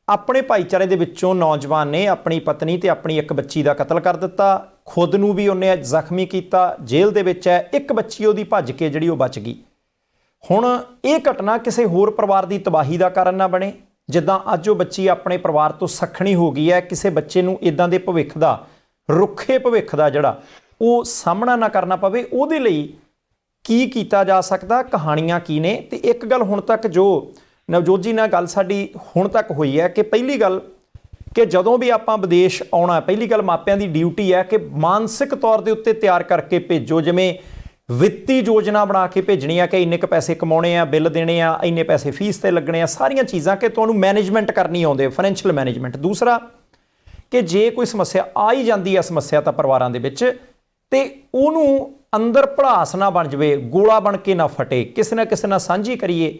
ਆਪਣੇ ਭਾਈਚਾਰੇ ਦੇ ਵਿੱਚੋਂ ਨੌਜਵਾਨ ਨੇ ਆਪਣੀ ਪਤਨੀ ਤੇ ਆਪਣੀ ਇੱਕ ਬੱਚੀ ਦਾ ਕਤਲ ਕਰ ਦਿੱਤਾ, ਖੁਦ ਨੂੰ ਵੀ ਉਹਨੇ ਜ਼ਖਮੀ ਕੀਤਾ, ਜੇਲ੍ਹ ਦੇ ਵਿੱਚ ਹੈ। ਇੱਕ ਬੱਚੀ ਉਹਦੀ ਭੱਜ ਕੇ ਜਿਹੜੀ ਉਹ ਬਚ ਗਈ। ਹੁਣ ਇਹ ਘਟਨਾ ਕਿਸੇ ਹੋਰ ਪਰਿਵਾਰ ਦੀ ਤਬਾਹੀ ਦਾ ਕਾਰਨ ਨਾ ਬਣੇ। ਜਿੱਦਾਂ ਅੱਜ ਉਹ ਬੱਚੀ ਆਪਣੇ ਪਰਿਵਾਰ ਤੋਂ ਸੱਖਣੀ ਹੋ ਗਈ ਹੈ, ਕਿਸੇ ਬੱਚੇ ਨੂੰ ਇੱਦਾਂ ਦੇ ਭਵਿੱਖ ਦਾ, ਰੁੱਖੇ ਭਵਿੱਖ ਦਾ ਜਿਹੜਾ ਉਹ ਸਾਹਮਣਾ ਨਾ ਕਰਨਾ ਪਵੇ। ਉਹਦੇ ਲਈ ਕੀ ਕੀਤਾ ਜਾ ਸਕਦਾ, ਕਹਾਣੀਆਂ ਕੀ ਨੇ? ਤੇ ਇੱਕ ਗੱਲ ਹੁਣ ਤੱਕ ਜੋ ਨਵਜੋਤ ਜੀ ਨਾਲ ਗੱਲ ਸਾਡੀ ਹੁਣ ਤੱਕ ਹੋਈ ਹੈ ਕਿ ਪਹਿਲੀ ਗੱਲ ਕਿ ਜਦੋਂ ਵੀ ਆਪਾਂ ਵਿਦੇਸ਼ ਆਉਣਾ, ਪਹਿਲੀ ਗੱਲ ਮਾਪਿਆਂ ਦੀ ਡਿਊਟੀ ਹੈ ਕਿ ਮਾਨਸਿਕ ਤੌਰ ਦੇ ਉੱਤੇ ਤਿਆਰ ਕਰਕੇ ਭੇਜੋ। ਜਿਵੇਂ ਵਿੱਤੀ ਯੋਜਨਾ ਬਣਾ ਕੇ ਭੇਜਣੀ ਆ ਕਿ ਇੰਨੇ ਕੁ ਪੈਸੇ ਕਮਾਉਣੇ ਆ, ਬਿੱਲ ਦੇਣੇ ਆ, ਇੰਨੇ ਪੈਸੇ ਫੀਸ ਤੇ ਲੱਗਣੇ ਆ, ਸਾਰੀਆਂ ਚੀਜ਼ਾਂ ਕਿ ਤੁਹਾਨੂੰ ਮੈਨੇਜਮੈਂਟ ਕਰਨੀ ਆਉਂਦੇ, ਫਾਈਨੈਂਸ਼ੀਅਲ ਮੈਨੇਜਮੈਂਟ। ਦੂਸਰਾ ਕਿ ਜੇ ਕੋਈ ਸਮੱਸਿਆ ਆ ਹੀ ਜਾਂਦੀ ਹੈ, ਸਮੱਸਿਆ ਤਾਂ ਪਰਿਵਾਰਾਂ ਦੇ ਵਿੱਚ, ਤੇ ਉਹਨੂੰ ਅੰਦਰ ਭੜਾਸ ਨਾ ਬਣ ਜਾਵੇ, ਗੋਲਾ ਬਣ ਕੇ ਨਾ ਫਟੇ, ਕਿਸੇ ਨਾ ਕਿਸੇ ਨਾਲ ਸਾਂਝੀ ਕਰੀਏ।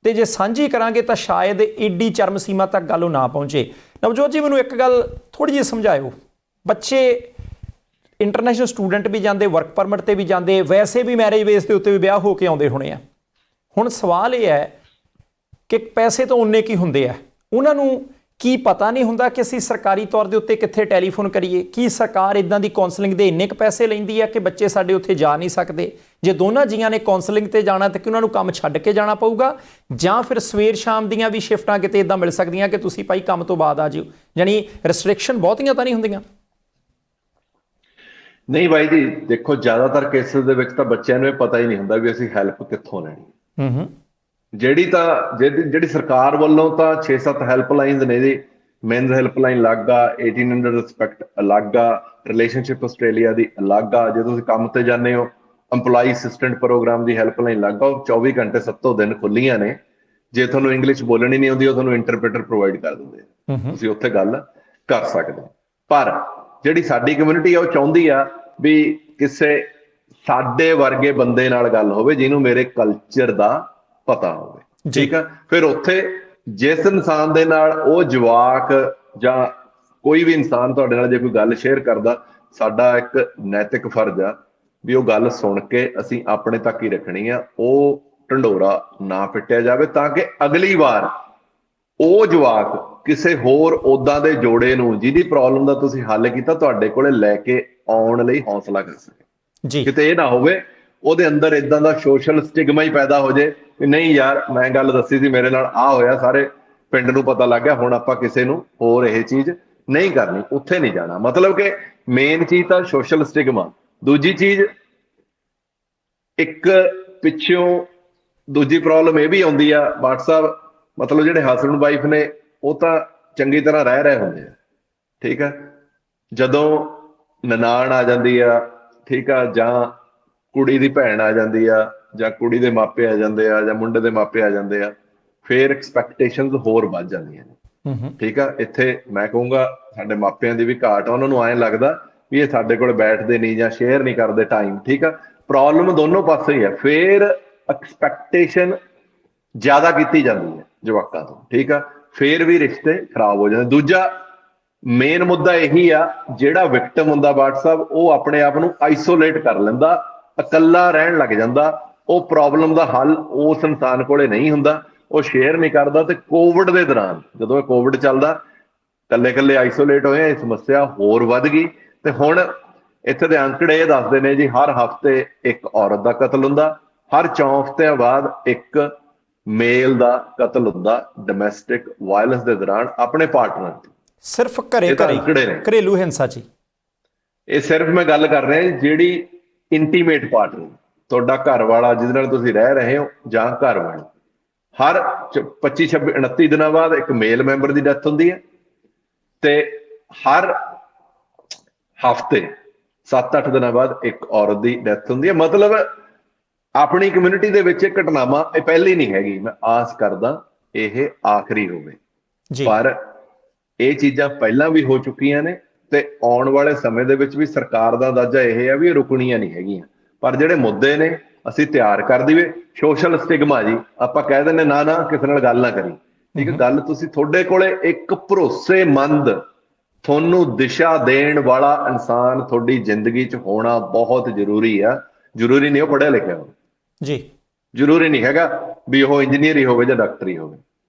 ਤੇ ਜੇ ਸਾਂਝੀ ਕਰਾਂਗੇ ਤਾਂ ਸ਼ਾਇਦ ਏਡੀ ਚਰਮ ਸੀਮਾ ਤੱਕ ਗੱਲ ਉਹ ਨਾ ਪਹੁੰਚੇ। ਨਵਜੋਤ ਜੀ, ਮੈਨੂੰ ਇੱਕ ਗੱਲ ਥੋੜ੍ਹੀ ਜਿਹੀ ਸਮਝਾਇਓ। ਬੱਚੇ ਇੰਟਰਨੈਸ਼ਨਲ ਸਟੂਡੈਂਟ ਵੀ ਜਾਂਦੇ, ਵਰਕ ਪਰਮਿਟ ਤੇ ਵੀ ਜਾਂਦੇ, ਵੈਸੇ ਵੀ ਮੈਰਿਜ ਬੇਸ ਦੇ ਉੱਤੇ ਵੀ ਵਿਆਹ ਹੋ ਕੇ ਆਉਂਦੇ ਹੋਣੇ ਆ। ਹੁਣ ਸਵਾਲ ਇਹ ਹੈ ਕਿ ਪੈਸੇ ਤਾਂ ਉਨੇ ਕੀ ਹੁੰਦੇ ਆ, ਉਹਨਾਂ ਨੂੰ ਕੀ ਪਤਾ ਨਹੀਂ ਹੁੰਦਾ ਕਿ ਅਸੀਂ ਸਰਕਾਰੀ ਤੌਰ ਦੇ ਉੱਤੇ ਕਿੱਥੇ ਟੈਲੀਫੋਨ ਕਰੀਏ? ਕੀ ਸਰਕਾਰ ਇਦਾਂ ਦੀ ਕਾਉਂਸਲਿੰਗ ਦੇ ਇੰਨੇ ਕੁ ਪੈਸੇ ਲੈਂਦੀ ਹੈ ਕਿ ਬੱਚੇ ਸਾਡੇ ਉੱਥੇ ਜਾ ਨਹੀਂ ਸਕਦੇ? ਜੇ ਦੋਨਾਂ ਜੀਆਂ ਨੇ ਕਾਉਂਸਲਿੰਗ ਤੇ ਜਾਣਾ ਤਾਂ ਕਿ ਉਹਨਾਂ ਨੂੰ ਕੰਮ ਛੱਡ ਕੇ ਜਾਣਾ ਪਊਗਾ, ਜਾਂ ਫਿਰ ਸਵੇਰ ਸ਼ਾਮ ਦੀਆਂ ਵੀ ਸ਼ਿਫਟਾਂ ਕਿਤੇ ਇਦਾਂ ਮਿਲ ਸਕਦੀਆਂ ਕਿ ਤੁਸੀਂ ਭਾਈ ਕੰਮ ਤੋਂ ਬਾਅਦ ਆ ਜਿਓ? ਯਾਨੀ ਰਿਸਟ੍ਰਿਕਸ਼ਨ ਬਹੁਤੀਆਂ ਤਾਂ ਨਹੀਂ ਹੁੰਦੀਆਂ? ਨਹੀਂ ਬਾਈ ਜੀ, ਦੇਖੋ ਜ਼ਿਆਦਾਤਰ ਕੇਸਿਸ ਦੇ ਵਿੱਚ ਤਾਂ ਬੱਚਿਆਂ ਨੂੰ ਇਹ ਪਤਾ ਹੀ ਨਹੀਂ ਹੁੰਦਾ ਵੀ ਅਸੀਂ ਹੈਲਪ ਕਿੱਥੋਂ ਲੈਣੀ। ਜਿਹੜੀ ਸਰਕਾਰ ਵੱਲੋਂ ਤਾਂ 6-7 ਹੈਲਪਲਾਈਨਸ ਨੇ ਜੀ। ਮੈਨਸ ਹੈਲਪਲਾਈਨ ਅਲੱਗ ਆ, 1800 ਰਿਸਪੈਕਟ ਅਲੱਗ ਆ, ਰਿਲੇਸ਼ਨਸ਼ਿਪ ਆਸਟ੍ਰੇਲੀਆ ਦੀ ਅਲੱਗ ਆ। ਜੇ ਤੁਸੀਂ ਕੰਮ ਤੇ ਜਾਂਦੇ ਹੋ, EMPLOYEE ਅਸਿਸਟੈਂਟ ਪ੍ਰੋਗਰਾਮ ਦੀ ਹੈਲਪਲਾਈਨ ਅਲੱਗ ਆ, ਉਹ 24 ਘੰਟੇ 7 ਦਿਨ ਖੁੱਲੀਆਂ ਨੇ। ਜੇ ਤੁਹਾਨੂੰ ਇੰਗਲਿਸ਼ ਬੋਲਣੀ ਨਹੀਂ ਆਉਂਦੀ, ਉਹ ਤੁਹਾਨੂੰ ਇੰਟਰਪ੍ਰੀਟਰ ਪ੍ਰੋਵਾਈਡ ਕਰ ਦਿੰਦੇ ਆ, ਤੁਸੀਂ ਉੱਥੇ ਗੱਲ ਕਰ ਸਕਦੇ ਹੋ। ਪਰ ਜਿਹੜੀ ਸਾਡੀ ਕਮਿਊਨਿਟੀ ਆ ਉਹ ਚਾਹੁੰਦੀ ਆ ਵੀ ਕਿਸੇ ਸਾਡੇ ਵਰਗੇ ਬੰਦੇ ਨਾਲ ਗੱਲ ਹੋਵੇ ਜਿਹਨੂੰ ਮੇਰੇ ਕਲਚਰ ਦਾ ਪਤਾ ਹੋਵੇ। ਠੀਕ ਆ, ਫਿਰ ਉੱਥੇ ਜਿਸ ਇਨਸਾਨ ਦੇ ਨਾਲ ਉਹ ਜਵਾਕ ਜਾਂ ਕੋਈ ਵੀ ਇਨਸਾਨ ਤੁਹਾਡੇ ਨਾਲ ਜੇ ਕੋਈ ਗੱਲ ਸ਼ੇਅਰ ਕਰਦਾ, ਸਾਡਾ ਇੱਕ ਨੈਤਿਕ ਫਰਜ਼ ਆ ਵੀ ਉਹ ਗੱਲ ਸੁਣ ਕੇ ਅਸੀਂ ਆਪਣੇ ਤੱਕ ਹੀ ਰੱਖਣੀ ਆ, ਉਹ ਢੰਡੋਰਾ ਨਾ ਪਿੱਟਿਆ ਜਾਵੇ, ਤਾਂ ਕਿ ਅਗਲੀ ਵਾਰ ਉਹ ਜਵਾਕ ਕਿਸੇ ਹੋਰ ਉਦਾਂ ਦੇ ਜੋੜੇ ਨੂੰ ਜਿਹਦੀ ਪ੍ਰੋਬਲਮ ਦਾ ਤੁਸੀਂ ਹੱਲ ਕੀਤਾ ਤੁਹਾਡੇ ਕੋਲੇ ਲੈ ਕੇ ਆਉਣ ਲਈ ਹੌਸਲਾ ਕਰ ਸਕੇ। ਕਿਤੇ ਇਹ ਨਾ ਹੋਵੇ ਉਹਦੇ ਅੰਦਰ ਇਦਾਂ ਦਾ ਸੋਸ਼ਲ ਸਟਿਗਮਾ ਹੀ ਪੈਦਾ ਹੋ ਜਾਏ ਵੀ ਨਹੀਂ ਯਾਰ, ਮੈਂ ਗੱਲ ਦੱਸੀ ਸੀ, ਮੇਰੇ ਨਾਲ ਆ ਹੋਇਆ, ਸਾਰੇ ਪਿੰਡ ਨੂੰ ਪਤਾ ਲੱਗ ਗਿਆ ਹੁਣ ਆਪਾਂ ਕਿਸੇ ਨੂੰ ਹੋਰ ਇਹ ਚੀਜ਼ ਨਹੀਂ ਕਰਨੀ, ਉੱਥੇ ਨਹੀਂ ਜਾਣਾ। ਮਤਲਬ ਕਿ ਮੇਨ ਚੀਜ਼ ਤਾਂ ਸੋਸ਼ਲ ਸਟਿਗਮਾ। ਦੂਜੀ ਚੀਜ਼ ਇੱਕ ਪਿੱਛੋਂ ਦੂਜੀ ਪ੍ਰੋਬਲਮ ਇਹ ਵੀ ਆਉਂਦੀ ਆ WhatsApp, ਮਤਲਬ ਜਿਹੜੇ ਹਸਬੈਂਡ ਵਾਈਫ ਨੇ ਉਹ ਤਾਂ ਚੰਗੀ ਤਰ੍ਹਾਂ ਰਹਿ ਰਹੇ ਹੁੰਦੇ ਆ, ਠੀਕ ਆ, ਜਦੋਂ ਨਨਾਣ ਆ ਜਾਂਦੀ ਆ, ਠੀਕ ਆ, ਜਾਂ ਕੁੜੀ ਦੀ ਭੈਣ ਆ ਜਾਂਦੀ ਆ, ਜਾਂ ਕੁੜੀ ਦੇ ਮਾਪੇ ਆ ਜਾਂਦੇ ਆ, ਜਾਂ ਮੁੰਡੇ ਦੇ ਮਾਪੇ ਆ ਜਾਂਦੇ ਆ, ਫਿਰ ਐਕਸਪੈਕਟੇਸ਼ਨਸ ਹੋਰ ਵੱਧ ਜਾਂਦੀਆਂ ਨੇ, ਠੀਕ ਆ। ਇੱਥੇ ਮੈਂ ਕਹੂੰਗਾ ਸਾਡੇ ਮਾਪਿਆਂ ਦੀ ਵੀ ਘਾਟ ਆ, ਉਹਨਾਂ ਨੂੰ ਐਂ ਲੱਗਦਾ ਵੀ ਇਹ ਸਾਡੇ ਕੋਲ ਬੈਠਦੇ ਨਹੀਂ ਜਾਂ ਸ਼ੇਅਰ ਨਹੀਂ ਕਰਦੇ ਟਾਈਮ, ਠੀਕ ਆ। ਪ੍ਰੋਬਲਮ ਦੋਨੋਂ ਪਾਸੇ ਹੀ ਆ। ਫਿਰ ਐਕਸਪੈਕਟੇਸ਼ਨ ਜ਼ਿਆਦਾ ਕੀਤੀ ਜਾਂਦੀ ਹੈ ਜਵਾਕਾਂ ਤੋਂ, ਠੀਕ ਆ, ਫਿਰ ਵੀ ਰਿਸ਼ਤੇ ਖਰਾਬ ਹੋ ਜਾਂਦੇ। ਦੂਜਾ ਮੇਨ ਮੁੱਦਾ ਇਹੀ ਆ, ਜਿਹੜਾ ਵਿਕਟਮ ਹੁੰਦਾ WhatsApp ਉਹ ਆਪਣੇ ਆਪ ਨੂੰ ਆਈਸੋਲੇਟ ਕਰ ਲੈਂਦਾ, ਇਕੱਲਾ ਰਹਿਣ ਲੱਗ ਜਾਂਦਾ। ਉਹ ਪ੍ਰੋਬਲਮ ਦਾ ਹੱਲ ਉਸ ਇਨਸਾਨ ਕੋਲੇ ਨਹੀਂ ਹੁੰਦਾ, ਉਹ ਸ਼ੇਅਰ ਨਹੀਂ ਕਰਦਾ। ਤੇ ਕੋਵਿਡ ਦੇ ਦੌਰਾਨ ਜਦੋਂ ਇਹ ਕੋਵਿਡ ਚੱਲਦਾ, ਇਕੱਲੇ ਇਕੱਲੇ ਆਈਸੋਲੇਟ ਹੋਏ, ਇਹ ਸਮੱਸਿਆ ਹੋਰ ਵੱਧ ਗਈ। ਤੇ ਹੁਣ ਇੱਥੇ ਦੇ ਅੰਕੜੇ ਇਹ ਦੱਸਦੇ ਨੇ ਜੀ, ਹਰ ਹਫ਼ਤੇ ਇੱਕ ਔਰਤ ਦਾ ਕਤਲ ਹੁੰਦਾ, ਹਰ 4 ਹਫ਼ਤਿਆਂ ਬਾਅਦ ਇੱਕ ਮੇਲ ਦਾ ਕਤਲ ਹੁੰਦਾ ਡੋਮੈਸਟਿਕ ਵਾਇਲੈਂਸ ਦੇ ਦੌਰਾਨ ਆਪਣੇ ਪਾਰਟਨਰ ਤੋਂ। ਸਿਰਫ ਘਰੇਲੂ ਹਿੰਸਾ ਚ। ਇਹ ਸਿਰਫ ਮੈਂ ਗੱਲ ਕਰ ਰਿਹਾ ਜਿਹੜੀ ਇੰਟੀਮੇਟ ਪਾਰਟਨਰ, ਤੁਹਾਡਾ ਘਰ ਵਾਲਾ ਜਿਹਦੇ ਨਾਲ ਤੁਸੀਂ ਰਹਿ ਰਹੇ ਹੋ, ਜਾਂ ਘਰ ਵਾਲੀ, ਹਰ 25, 26, 29 ਦਿਨਾਂ ਬਾਅਦ ਇੱਕ ਮੇਲ ਮੈਂਬਰ ਦੀ ਡੈਥ ਹੁੰਦੀ ਹੈ, ਤੇ ਹਰ ਹਫ਼ਤੇ 7-8 ਦਿਨਾਂ ਬਾਅਦ ਇੱਕ ਔਰਤ ਦੀ ਡੈਥ ਹੁੰਦੀ ਹੈ। ਮਤਲਬ ਆਪਣੀ ਕਮਿਊਨਿਟੀ ਦੇ ਵਿੱਚ ਇਹ ਘਟਨਾਵਾਂ ਇਹ ਪਹਿਲੀ ਨਹੀਂ ਹੈਗੀ, ਮੈਂ ਆਸ ਕਰਦਾ ਇਹ ਆਖਰੀ ਹੋਵੇ। ਪਰ ਇਹ ਚੀਜ਼ਾਂ ਪਹਿਲਾਂ ਵੀ ਹੋ ਚੁੱਕੀਆਂ ਨੇ, ਤੇ ਆਉਣ ਵਾਲੇ ਸਮੇਂ ਦੇ ਵਿੱਚ ਵੀ ਸਰਕਾਰ ਦਾ ਅੰਦਾਜ਼ਾ ਇਹ ਹੈ ਵੀ ਇਹ ਰੁਕਣੀਆਂ ਨਹੀਂ ਹੈਗੀਆਂ। ਪਰ ਜਿਹੜੇ ਮੁੱਦੇ ਨੇ ਅਸੀਂ ਤਿਆਰ ਕਰ ਦਈਏ। ਸੋਸ਼ਲ ਸਟਿਗਮਾ ਜੀ, ਆਪਾਂ ਕਹਿ ਦਿੰਦੇ ਨਾ ਕਿਸੇ ਨਾਲ ਗੱਲ ਨਾ ਕਰੀ, ਠੀਕ ਹੈ। ਗੱਲ ਤੁਸੀਂ, ਤੁਹਾਡੇ ਕੋਲੇ ਇੱਕ ਭਰੋਸੇਮੰਦ, ਤੁਹਾਨੂੰ ਦਿਸ਼ਾ ਦੇਣ ਵਾਲਾ ਇਨਸਾਨ ਤੁਹਾਡੀ ਜ਼ਿੰਦਗੀ 'ਚ ਹੋਣਾ ਬਹੁਤ ਜ਼ਰੂਰੀ ਆ। ਜ਼ਰੂਰੀ ਨਹੀਂ ਉਹ ਪੜ੍ਹਿਆ ਲਿਖਿਆ ਹੋਵੇ ਜੀ, ਜ਼ਰੂਰੀ ਨਹੀਂ ਹੈਗਾ ਵੀ ਉਹ ਇੰਜੀਨੀਅਰ ਹੀ ਹੋਵੇ ਜਾਂ ਡਾਕਟਰ ਹੀ ਹੋਵੇ,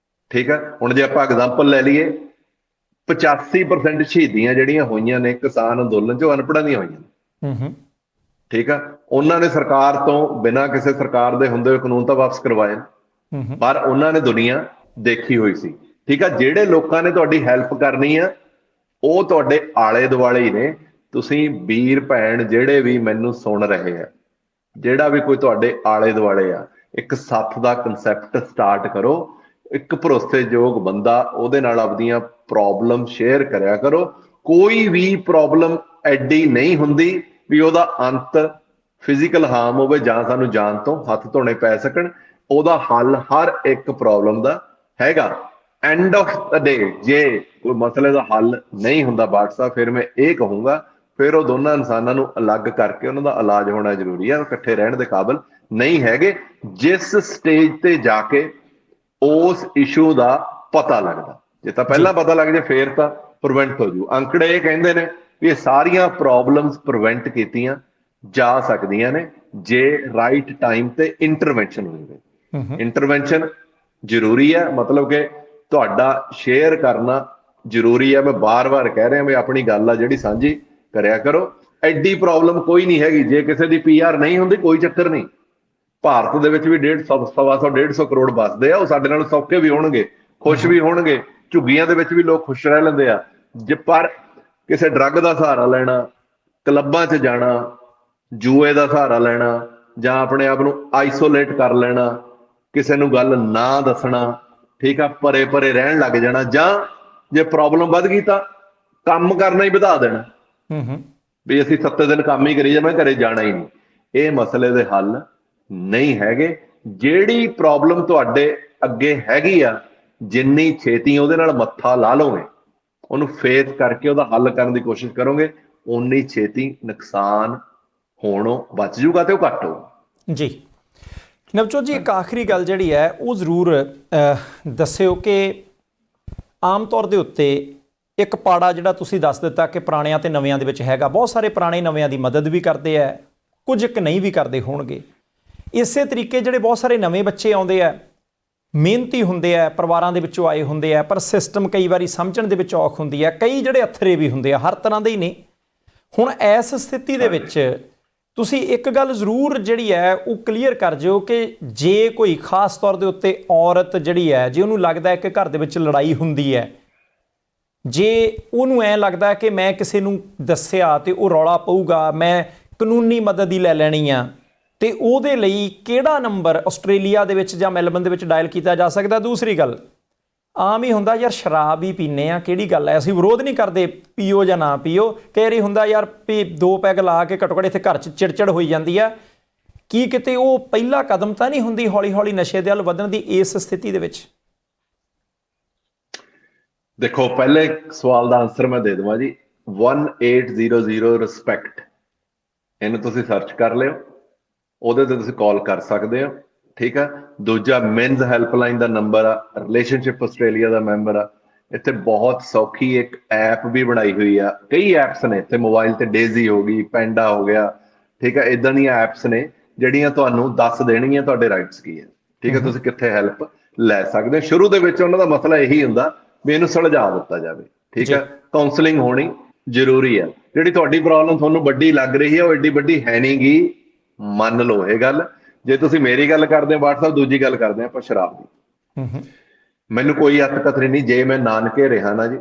ਠੀਕ ਹੈ। ਹੁਣ ਜੇ ਆਪਾਂ ਐਗਜ਼ਾਮਪਲ ਲੈ ਲਈਏ, 85% ਸ਼ਹੀਦੀਆਂ ਜਿਹੜੀਆਂ ਹੋਈਆਂ ਨੇ ਕਿਸਾਨ ਅੰਦੋਲਨ 'ਚ, ਉਹ ਅਨਪੜ੍ਹਾਂ ਦੀਆਂ ਹੋਈਆਂ, ਠੀਕ ਆ। ਉਹਨਾਂ ਨੇ ਸਰਕਾਰ ਤੋਂ ਬਿਨਾਂ ਕਿਸੇ ਸਰਕਾਰ ਦੇ ਹੁੰਦੇ ਹੋਏ ਕਾਨੂੰਨ ਤਾਂ ਵਾਪਸ ਕਰਵਾਏ, ਪਰ ਉਹਨਾਂ ਨੇ ਦੁਨੀਆ ਦੇਖੀ ਹੋਈ ਸੀ, ਠੀਕ ਆ। ਜਿਹੜੇ ਲੋਕਾਂ ਨੇ ਤੁਹਾਡੀ ਹੈਲਪ ਕਰਨੀ ਆ ਉਹ ਤੁਹਾਡੇ ਆਲੇ ਦੁਆਲੇ ਹੀ ਨੇ। ਤੁਸੀਂ ਵੀਰ ਭੈਣ ਜਿਹੜੇ ਵੀ ਮੈਨੂੰ ਸੁਣ ਰਹੇ ਆ, ਜਿਹੜਾ ਵੀ ਕੋਈ ਤੁਹਾਡੇ ਆਲੇ ਦੁਆਲੇ ਆ, ਇੱਕ ਸਾਥ ਦਾ ਕਨਸੈਪਟ ਸਟਾਰਟ ਕਰੋ। ਇੱਕ ਭਰੋਸੇਯੋਗ ਬੰਦਾ, ਉਹਦੇ ਨਾਲ ਆਪਦੀਆਂ ਪ੍ਰੋਬਲਮ ਸ਼ੇਅਰ ਕਰਿਆ ਕਰੋ। ਕੋਈ ਵੀ ਪ੍ਰੋਬਲਮ ਐਡੀ ਨਹੀਂ ਹੁੰਦੀ ਵੀ ਉਹਦਾ ਅੰਤ ਫਿਜ਼ੀਕਲ ਹਾਰਮ ਹੋਵੇ ਜਾਂ ਸਾਨੂੰ ਜਾਨ ਤੋਂ ਹੱਥ ਧੋਣੇ ਪੈ ਸਕਣ। ਉਹਦਾ ਹੱਲ ਹਰ ਇੱਕ ਪ੍ਰੋਬਲਮ ਦਾ ਹੈਗਾ। ਐਂਡ ਆਫ ਦ ਡੇ ਜੇ ਕੋਈ ਮਸਲੇ ਦਾ ਹੱਲ ਨਹੀਂ ਹੁੰਦਾ WhatsApp, ਫਿਰ ਮੈਂ ਇਹ ਕਹੂੰਗਾ ਫਿਰ ਉਹ ਦੋਨਾਂ ਇਨਸਾਨਾਂ ਨੂੰ ਅਲੱਗ ਕਰਕੇ ਉਹਨਾਂ ਦਾ ਇਲਾਜ ਹੋਣਾ ਜ਼ਰੂਰੀ ਹੈ। ਇਕੱਠੇ ਰਹਿਣ ਦੇ ਕਾਬਿਲ ਨਹੀਂ ਹੈਗੇ। ਜਿਸ ਸਟੇਜ ਤੇ ਜਾ ਕੇ ਉਸ ਇਸ਼ੂ ਦਾ ਪਤਾ ਲੱਗਦਾ, ਜੇ ਤਾਂ ਪਹਿਲਾਂ ਪਤਾ ਲੱਗ ਜੇ ਫਿਰ ਤਾਂ ਪ੍ਰੀਵੈਂਟ ਹੋ ਜੂ। ਅੰਕੜੇ ਇਹ ਕਹਿੰਦੇ ਨੇ ਵੀ ਇਹ ਸਾਰੀਆਂ ਪ੍ਰੋਬਲਮਸ ਪ੍ਰੀਵੈਂਟ ਕੀਤੀਆਂ ਜਾ ਸਕਦੀਆਂ ਨੇ ਜੇ ਰਾਈਟ ਟਾਈਮ ਤੇ ਇੰਟਰਵੈਂਸ਼ਨ ਹੋਵੇ। ਇੰਟਰਵੈਂਸ਼ਨ ਜ਼ਰੂਰੀ ਹੈ, ਮਤਲਬ ਕਿ ਤੁਹਾਡਾ ਸ਼ੇਅਰ ਕਰਨਾ ਜ਼ਰੂਰੀ ਹੈ। ਮੈਂ ਬਾਰ-ਬਾਰ ਕਹਿ ਰਿਹਾ ਵੀ ਆਪਣੀ ਗੱਲ ਆ ਜਿਹੜੀ ਸਾਂਝੀ ਕਰਿਆ ਕਰੋ। ਐਡੀ ਪ੍ਰੋਬਲਮ ਕੋਈ ਨਹੀਂ ਹੈਗੀ। ਜੇ ਕਿਸੇ ਦੀ PR ਨਹੀਂ ਹੁੰਦੀ ਕੋਈ ਚੱਕਰ ਨਹੀਂ। ਭਾਰਤ ਦੇ ਵਿੱਚ ਵੀ 150 ਕਰੋੜ ਵੱਸਦੇ ਆ, ਉਹ ਸਾਡੇ ਨਾਲ ਸੌਖੇ ਵੀ ਹੋਣਗੇ, ਖੁਸ਼ ਵੀ ਹੋਣਗੇ। ਝੁੱਗੀਆਂ ਦੇ ਵਿੱਚ ਵੀ ਲੋਕ ਖੁਸ਼ ਰਹਿ ਲੈਂਦੇ ਆ। ਪਰ ਕਿਸੇ ਡਰੱਗ ਦਾ ਸਹਾਰਾ ਲੈਣਾ, ਕਲੱਬਾਂ 'ਚ ਜਾਣਾ, ਜੂਏ ਦਾ ਸਹਾਰਾ ਲੈਣਾ, ਜਾਂ ਆਪਣੇ ਆਪ ਨੂੰ ਆਈਸੋਲੇਟ ਕਰ ਲੈਣਾ, ਕਿਸੇ ਨੂੰ ਗੱਲ ਨਾ ਦੱਸਣਾ, ਠੀਕ ਆ, ਪਰੇ ਪਰੇ ਰਹਿਣ ਲੱਗ ਜਾਣਾ, ਜਾਂ ਜੇ ਪ੍ਰੋਬਲਮ ਵੱਧ ਗਈ ਤਾਂ ਕੰਮ ਕਰਨਾ ਹੀ ਵਧਾ ਦੇਣਾ ਵੀ ਅਸੀਂ 7 ਦਿਨ ਕੰਮ ਹੀ ਕਰੀ ਜਾਵਾਂ, ਘਰੇ ਜਾਣਾ ਹੀ ਨਹੀਂ। ਇਹ ਮਸਲੇ ਦੇ ਹੱਲ ਨਹੀਂ ਹੈਗੇ। ਜਿਹੜੀ ਪ੍ਰੋਬਲਮ ਤੁਹਾਡੇ ਅੱਗੇ ਹੈਗੀ ਆ, ਜਿੰਨੀ ਛੇਤੀ ਉਹਦੇ ਨਾਲ ਮੱਥਾ ਲਾ ਲਓਗੇ, ਉਹਨੂੰ ਫੇਸ ਕਰਕੇ ਉਹਦਾ ਹੱਲ ਕਰਨ ਦੀ ਕੋਸ਼ਿਸ਼ ਕਰੋਗੇ, ਓਨੀ ਛੇਤੀ ਨੁਕਸਾਨ ਹੋਣੋਂ ਬਚ ਜੂਗਾ ਤੇ ਉਹ ਘੱਟ ਹੋਊਗਾ। ਜੀ ਨਵਜੋਤ ਜੀ, ਇੱਕ ਆਖਰੀ ਗੱਲ ਜਿਹੜੀ ਹੈ ਉਹ ਜ਼ਰੂਰ ਦੱਸਿਓ ਕਿ ਆਮ ਤੌਰ ਦੇ ਉੱਤੇ ਇੱਕ ਪਾੜਾ ਜਿਹੜਾ ਤੁਸੀਂ ਦੱਸ ਦਿੱਤਾ ਕਿ ਪੁਰਾਣਿਆਂ ਤੇ ਨਵਿਆਂ ਦੇ ਵਿੱਚ ਹੈਗਾ। ਬਹੁਤ ਸਾਰੇ ਪੁਰਾਣੇ ਨਵਿਆਂ ਦੀ ਮਦਦ ਵੀ ਕਰਦੇ ਆ, ਕੁਝ ਇੱਕ ਨਹੀਂ ਵੀ ਕਰਦੇ ਹੋਣਗੇ। ਇਸੇ ਤਰੀਕੇ ਜਿਹੜੇ ਬਹੁਤ ਸਾਰੇ ਨਵੇਂ ਬੱਚੇ ਆਉਂਦੇ ਆ, ਮਿਹਨਤੀ ਹੁੰਦੇ ਆ, ਪਰਿਵਾਰਾਂ ਦੇ ਵਿੱਚੋਂ ਆਏ ਹੁੰਦੇ ਆ, ਪਰ ਸਿਸਟਮ ਕਈ ਵਾਰੀ ਸਮਝਣ ਦੇ ਵਿੱਚ ਔਖ ਹੁੰਦੀ ਹੈ। ਕਈ ਜਿਹੜੇ ਅਥਰੇ ਵੀ ਹੁੰਦੇ ਆ, ਹਰ ਤਰ੍ਹਾਂ ਦੇ ਹੀ ਨੇ। ਹੁਣ ਇਸ ਸਥਿਤੀ ਦੇ ਵਿੱਚ ਤੁਸੀਂ ਇੱਕ ਗੱਲ ਜ਼ਰੂਰ ਜਿਹੜੀ ਹੈ ਉਹ ਕਲੀਅਰ ਕਰ ਜਿਓ ਕਿ ਜੇ ਕੋਈ ਖਾਸ ਤੌਰ ਦੇ ਉੱਤੇ ਔਰਤ ਜਿਹੜੀ ਹੈ, ਜੇ ਉਹਨੂੰ ਲੱਗਦਾ ਹੈ ਕਿ ਘਰ ਦੇ ਵਿੱਚ ਲੜਾਈ ਹੁੰਦੀ ਹੈ, ਜੇ ਉਹਨੂੰ ਐਂ ਲੱਗਦਾ ਕਿ ਮੈਂ ਕਿਸੇ ਨੂੰ ਦੱਸਿਆ ਤੇ ਉਹ ਰੌਲਾ ਪਊਗਾ, ਮੈਂ ਕਾਨੂੰਨੀ ਮਦਦ ਹੀ ਲੈ ਲੈਣੀ ਆ, ਤੇ ਉਹਦੇ ਲਈ ਕਿਹੜਾ ਨੰਬਰ ਆਸਟ੍ਰੇਲੀਆ ਦੇ ਵਿੱਚ ਜਾਂ ਮੈਲਬਨ ਦੇ ਵਿੱਚ ਡਾਇਲ ਕੀਤਾ ਜਾ ਸਕਦਾ? ਦੂਸਰੀ ਗੱਲ, ਆਮ ਹੀ ਹੁੰਦਾ ਯਾਰ ਸ਼ਰਾਬ ਹੀ ਪੀਂਦੇ ਆ, ਕਿਹੜੀ ਗੱਲ ਹੈ, ਅਸੀਂ ਵਿਰੋਧ ਨਹੀਂ ਕਰਦੇ ਪੀਓ ਜਾਂ ਨਾ ਪੀਓ, ਕਈ ਵਾਰੀ ਹੁੰਦਾ ਯਾਰ ਵੀ 2 ਪੈਗ ਲਾ ਕੇ ਘੱਟੋ ਘੱਟ ਇੱਥੇ ਘਰ 'ਚ ਚਿੜਚਿੜ ਹੋਈ ਜਾਂਦੀ ਆ, ਕੀ ਕਿਤੇ ਉਹ ਪਹਿਲਾ ਕਦਮ ਤਾਂ ਨਹੀਂ ਹੁੰਦੀ ਹੌਲੀ ਹੌਲੀ ਨਸ਼ੇ ਦੇ ਵੱਲ ਵਧਣ ਦੀ ਇਸ ਸਥਿਤੀ ਦੇ ਵਿੱਚ? ਦੇਖੋ, ਪਹਿਲੇ ਸਵਾਲ ਦਾ ਆਨਸਰ ਮੈਂ ਦੇ ਦੇਵਾਂ ਜੀ। 1800 ਰਿਸਪੈਕਟ, ਇਹਨੂੰ ਤੁਸੀਂ ਸਰਚ ਕਰ ਲਿਓ, ਉਹਦੇ ਤੇ ਤੁਸੀਂ ਕਾਲ ਕਰ ਸਕਦੇ ਹੋ, ਠੀਕ ਆ। ਦੂਜਾ, ਮੈਨਸ ਹੈਲਪਲਾਈਨ ਦਾ ਨੰਬਰ ਆ, ਰਿਲੇਸ਼ਨਸ਼ਿਪ ਆਸਟ੍ਰੇਲੀਆ ਦਾ ਮੈਂਬਰ ਆ। ਇੱਥੇ ਬਹੁਤ ਸੌਖੀ ਇੱਕ ਐਪ ਵੀ ਬਣਾਈ ਹੋਈ ਆ, ਕਈ ਐਪਸ ਨੇ ਇੱਥੇ ਮੋਬਾਈਲ ਤੇ, ਡੇਜ਼ੀ ਹੋ ਗਈ, ਪੈਂਡਾ ਹੋ ਗਿਆ, ਠੀਕ ਆ। ਇਦਾਂ ਦੀਆਂ ਐਪਸ ਨੇ ਜਿਹੜੀਆਂ ਤੁਹਾਨੂੰ ਦੱਸ ਦੇਣਗੀਆਂ ਤੁਹਾਡੇ ਰਾਈਟਸ ਕੀ ਹੈ, ਠੀਕ ਹੈ, ਤੁਸੀਂ ਕਿੱਥੇ ਹੈਲਪ ਲੈ ਸਕਦੇ ਹੋ। ਸ਼ੁਰੂ ਦੇ ਵਿੱਚ ਉਹਨਾਂ ਦਾ ਮਸਲਾ ਇਹੀ ਹੁੰਦਾ ਵੀ ਇਹਨੂੰ ਸੁਲਝਾ ਦਿੱਤਾ ਜਾਵੇ, ਠੀਕ ਹੈ। ਕਾਉਂਸਲਿੰਗ ਹੋਣੀ ਜ਼ਰੂਰੀ ਹੈ। ਜਿਹੜੀ ਤੁਹਾਡੀ ਪ੍ਰੋਬਲਮ ਤੁਹਾਨੂੰ ਵੱਡੀ ਲੱਗ ਰਹੀ ਹੈ ਉਹ ਐਡੀ ਵੱਡੀ ਹੈ ਨਹੀਂ ਗੀ, ਮੰਨ ਲਓ ਇਹ ਗੱਲ। ਜੇ ਤੁਸੀਂ ਮੇਰੀ ਗੱਲ ਕਰਦੇ ਹੋ WhatsApp, ਦੂਜੀ ਗੱਲ ਕਰਦੇ ਹਾਂ ਆਪਾਂ ਸ਼ਰਾਬ ਦੀ। ਮੈਨੂੰ ਕੋਈ ਹੱਥ ਕਥਰੀ ਨਹੀਂ। ਜੇ ਮੈਂ ਨਾਨਕੇ ਰਿਹਾ ਨਾ ਜੀ,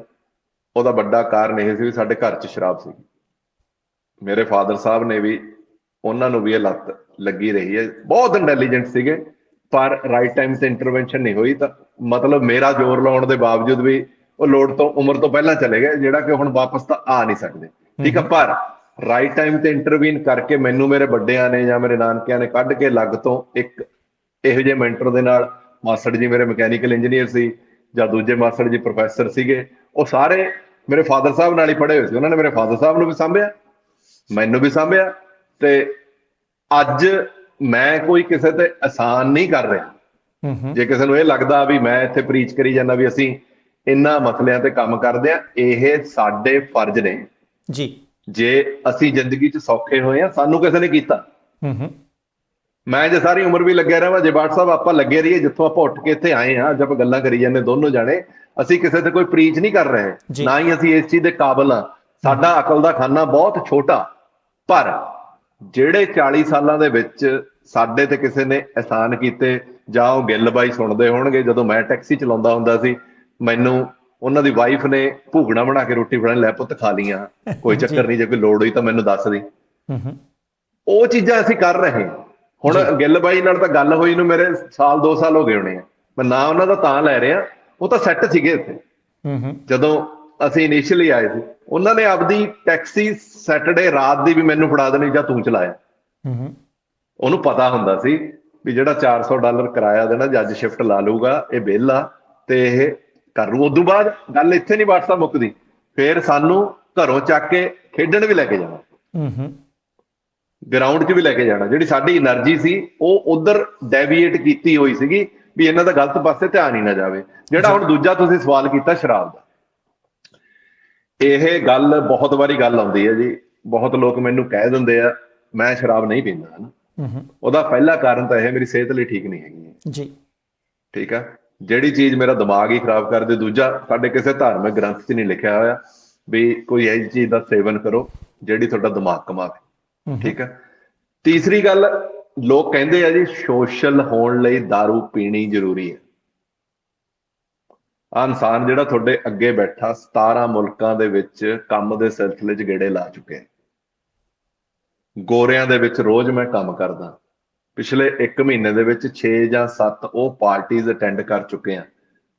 ਉਹਦਾ ਵੱਡਾ ਕਾਰਨ ਇਹ ਸੀ ਵੀ ਸਾਡੇ ਘਰ 'ਚ ਸ਼ਰਾਬ ਸੀ। ਮੇਰੇ ਫਾਦਰ ਸਾਹਿਬ ਨੇ ਵੀ, ਉਹਨਾਂ ਨੂੰ ਵੀ ਇਹ ਲੱਤ ਲੱਗੀ ਰਹੀ ਹੈ। ਬਹੁਤ ਇੰਟੈਲੀਜੈਂਟ ਸੀਗੇ, ਪਰ ਰਾਈਟ ਟਾਈਮ ਤੇ ਇੰਟਰਵੈਂਸ਼ਨ ਨਹੀਂ ਹੋਈ। ਤਾਂ ਮਤਲਬ ਮੇਰਾ ਜ਼ੋਰ ਲਾਉਣ ਦੇ ਬਾਵਜੂਦ ਵੀ ਉਹ ਲੋੜ ਤੋਂ, ਉਮਰ ਤੋਂ ਪਹਿਲਾਂ ਚਲੇ ਗਏ, ਜਿਹੜਾ ਕਿ ਹੁਣ ਵਾਪਸ ਤਾਂ ਆ ਨਹੀਂ ਸਕਦੇ, ਠੀਕ ਆ। ਪਰ ਰਾਈਟ ਟਾਈਮ ਤੇ ਇੰਟਰਵੀਨ ਕਰਕੇ ਮੈਨੂੰ ਮੇਰੇ ਵੱਡਿਆਂ ਨੇ ਜਾਂ ਮੇਰੇ ਨਾਨਕਿਆਂ ਨੇ ਕੱਢ ਕੇ ਲੱਗ ਤੋਂ ਇੱਕ ਇਹੋ ਜਿਹੇ ਮੈਂਟਰ ਦੇ ਨਾਲ, ਮਾਸੜ ਜੀ ਮੇਰੇ ਮਕੈਨੀਕਲ ਇੰਜੀਨੀਅਰ ਸੀ, ਜਾਂ ਦੂਜੇ ਮਾਸੜ ਜੀ ਪ੍ਰੋਫੈਸਰ ਸੀਗੇ, ਉਹ ਸਾਰੇ ਮੇਰੇ ਫਾਦਰ ਸਾਹਿਬ ਨਾਲ ਹੀ ਪੜ੍ਹੇ ਹੋਏ ਸੀ। ਉਹਨਾਂ ਨੇ ਮੇਰੇ ਫਾਦਰ ਸਾਹਿਬ ਨੂੰ ਵੀ ਸਾਂਭਿਆ, ਮੈਨੂੰ ਵੀ ਸਾਂਭਿਆ। ਤੇ ਅੱਜ ਮੈਂ ਕੋਈ ਕਿਸੇ ਤੇ ਅਹਿਸਾਨ ਨਹੀਂ ਕਰ ਰਿਹਾ। ਜੇ ਕਿਸੇ ਨੂੰ ਇਹ ਲੱਗਦਾ ਵੀ ਮੈਂ ਇੱਥੇ ਪ੍ਰੀਚ ਕਰੀ ਜਾਂਦਾ ਵੀ ਅਸੀਂ ਇਹਨਾਂ ਮਸਲਿਆਂ ਤੇ ਕੰਮ ਕਰਦੇ ਆ, ਇਹ ਸਾਡੇ ਫਰਜ਼ ਨੇ ਜੀ। ਜੇ ਅਸੀਂ ਜ਼ਿੰਦਗੀ 'ਚ ਸੌਖੇ ਹੋਏ ਆ, ਸਾਨੂੰ ਕਿਸੇ ਨੇ ਕੀਤਾ। ਮੈਂ ਜੇ ਸਾਰੀ ਉਮਰ ਵੀ ਲੱਗਿਆ ਰਹਾਂ, ਜੇ WhatsApp ਆਪਾਂ ਲੱਗੇ ਰਹੀਏ, ਜਿੱਥੋਂ ਆਪਾਂ ਉੱਠ ਕੇ ਇੱਥੇ ਆਏ ਹਾਂ, ਅੱਜ ਆਪਾਂ ਗੱਲਾਂ ਕਰੀ ਜਾਂਦੇ ਦੋਨੋਂ ਜਾਣੇ, ਅਸੀਂ ਕਿਸੇ ਤੇ ਕੋਈ ਪ੍ਰੀਚ ਨਹੀਂ ਕਰ ਰਹੇ, ਨਾ ਹੀ ਅਸੀਂ ਇਸ ਚੀਜ਼ ਦੇ ਕਾਬਿਲ ਹਾਂ। ਸਾਡਾ ਅਕਲ ਦਾ ਖਾਨਾ ਬਹੁਤ ਛੋਟਾ। ਪਰ ਜਿਹੜੇ 40 ਸਾਲਾਂ ਦੇ ਵਿੱਚ ਸਾਡੇ ਤੇ ਕਿਸੇ ਨੇ ਅਹਿਸਾਨ ਕੀਤੇ, ਜਾਂ ਉਹ ਗਿੱਲ ਬਾਈ ਸੁਣਦੇ ਹੋਣਗੇ, ਜਦੋਂ ਮੈਂ ਟੈਕਸੀ ਚਲਾਉਂਦਾ ਹੁੰਦਾ ਸੀ, ਮੈਨੂੰ ਉਹਨਾਂ ਦੀ ਵਾਈਫ ਨੇ ਭੂਗਣਾ ਬਣਾ ਕੇ ਰੋਟੀ ਫੜਾਉਣ, ਲੈ ਪੁੱਤ ਖਾ ਲੀਆਂ, ਕੋਈ ਚੱਕਰ ਨਹੀਂ, ਜੇ ਕੋਈ ਲੋੜ ਹੋਈ ਤਾਂ ਮੈਨੂੰ ਦੱਸ ਦੀ। ਉਹ ਚੀਜ਼ਾਂ ਅਸੀਂ ਕਰ ਰਹੇ ਹਾਂ। ਹੁਣ ਗਿੱਲ ਬਾਈ ਨਾਲ ਤਾਂ ਗੱਲ ਹੋਈ ਨੂੰ ਮੇਰੇ 1-2 ਸਾਲ ਹੋ ਗਏ ਹੋਣੇ ਆ। ਮੈਂ ਨਾ ਉਹਨਾਂ ਦਾ ਤਾਂ ਲੈ ਰਿਹਾ, ਉਹ ਤਾਂ ਸੈੱਟ ਸੀਗੇ ਇੱਥੇ ਜਦੋਂ ਅਸੀਂ ਇਨੀਸ਼ੀਅਲੀ ਆਏ ਸੀ। ਉਹਨਾਂ ਨੇ ਆਪਦੀ ਟੈਕਸੀ ਸੈਟਰਡੇ ਰਾਤ ਦੀ ਵੀ ਮੈਨੂੰ ਫੜਾ ਦੇਣੀ, ਜਾਂ ਤੂੰ ਚਲਾਇਆ। ਉਹਨੂੰ ਪਤਾ ਹੁੰਦਾ ਸੀ ਵੀ ਜਿਹੜਾ $400 ਕਿਰਾਇਆ ਦੇਣਾ, ਜੱਜ ਸ਼ਿਫਟ ਲਾ ਲੂਗਾ, ਇਹ ਬਿੱਲ ਆ ਤੇ ਇਹ ਕਰ ਲੂ। ਉਦੋਂ ਬਾਅਦ ਗੱਲ ਇੱਥੇ ਨਹੀਂ WhatsApp ਮੁੱਕਦੀ, ਫੇਰ ਸਾਨੂੰ ਘਰੋਂ ਚੱਕ ਕੇ ਖੇਡਣ ਵੀ ਲੈ ਕੇ ਜਾਣਾ, ਗਰਾਊਂਡ 'ਚ ਵੀ ਲੈ ਕੇ ਜਾਣਾ। ਜਿਹੜੀ ਸਾਡੀ એનર્ਜੀ ਸੀ ਉਹ ਉਧਰ ਡੈਵੀਏਟ ਕੀਤੀ ਹੋਈ ਸੀਗੀ ਵੀ ਇਹਨਾਂ ਦਾ ਗਲਤ ਪਾਸੇ ਧਿਆਨ ਹੀ ਨਾ ਜਾਵੇ। ਜਿਹੜਾ ਹੁਣ ਦੂਜਾ ਤੁਸੀਂ ਸਵਾਲ ਕੀਤਾ ਸ਼ਰਾਬ ਦਾ, ਇਹ ਗੱਲ ਬਹੁਤ ਵਾਰੀ ਗੱਲ ਆਉਂਦੀ ਹੈ ਜੀ। ਬਹੁਤ ਲੋਕ ਮੈਨੂੰ ਕਹਿ ਦਿੰਦੇ ਆ ਮੈਂ ਸ਼ਰਾਬ ਨਹੀਂ ਪੀਂਦਾ, ਹਨਾ। ਉਹਦਾ ਪਹਿਲਾ ਕਾਰਨ ਤਾਂ ਇਹ ਮੇਰੀ ਸਿਹਤ ਲਈ ਠੀਕ ਨਹੀਂ ਹੈਗੀ ਜੀ, ਠੀਕ ਆ। ਜਿਹੜੀ ਚੀਜ਼ ਮੇਰਾ ਦਿਮਾਗ ਹੀ ਖਰਾਬ ਕਰਦੇ। ਦੂਜਾ, ਸਾਡੇ ਕਿਸੇ ਧਾਰਮਿਕ ਗ੍ਰੰਥ 'ਚ ਨਹੀਂ ਲਿਖਿਆ ਹੋਇਆ ਵੀ ਕੋਈ ਇਹੋ ਚੀਜ਼ ਦਾ ਸੇਵਨ ਕਰੋ ਜਿਹੜੀ ਤੁਹਾਡਾ ਦਿਮਾਗ ਕਮਾਵੇ, ਠੀਕ ਆ। ਤੀਸਰੀ ਗੱਲ, ਲੋਕ ਕਹਿੰਦੇ ਆ ਜੀ ਸੋਸ਼ਲ ਹੋਣ ਲਈ ਦਾਰੂ ਪੀਣੀ ਜ਼ਰੂਰੀ ਹੈ। ਆਹ ਇਨਸਾਨ ਜਿਹੜਾ ਤੁਹਾਡੇ ਅੱਗੇ ਬੈਠਾ 17 ਮੁਲਕਾਂ ਦੇ ਵਿੱਚ ਕੰਮ ਦੇ ਸਿਲਸਿਲੇ 'ਚ ਗੇੜੇ ਲਾ ਚੁੱਕੇ, ਗੋਰਿਆਂ ਦੇ ਵਿੱਚ ਰੋਜ਼ ਮੈਂ ਕੰਮ ਕਰਦਾ। ਪਿਛਲੇ 1 ਮਹੀਨੇ ਦੇ ਵਿੱਚ 6 ਜਾਂ 7 ਉਹ ਪਾਰਟੀਜ਼ ਅਟੈਂਡ ਕਰ ਚੁੱਕੇ ਆ।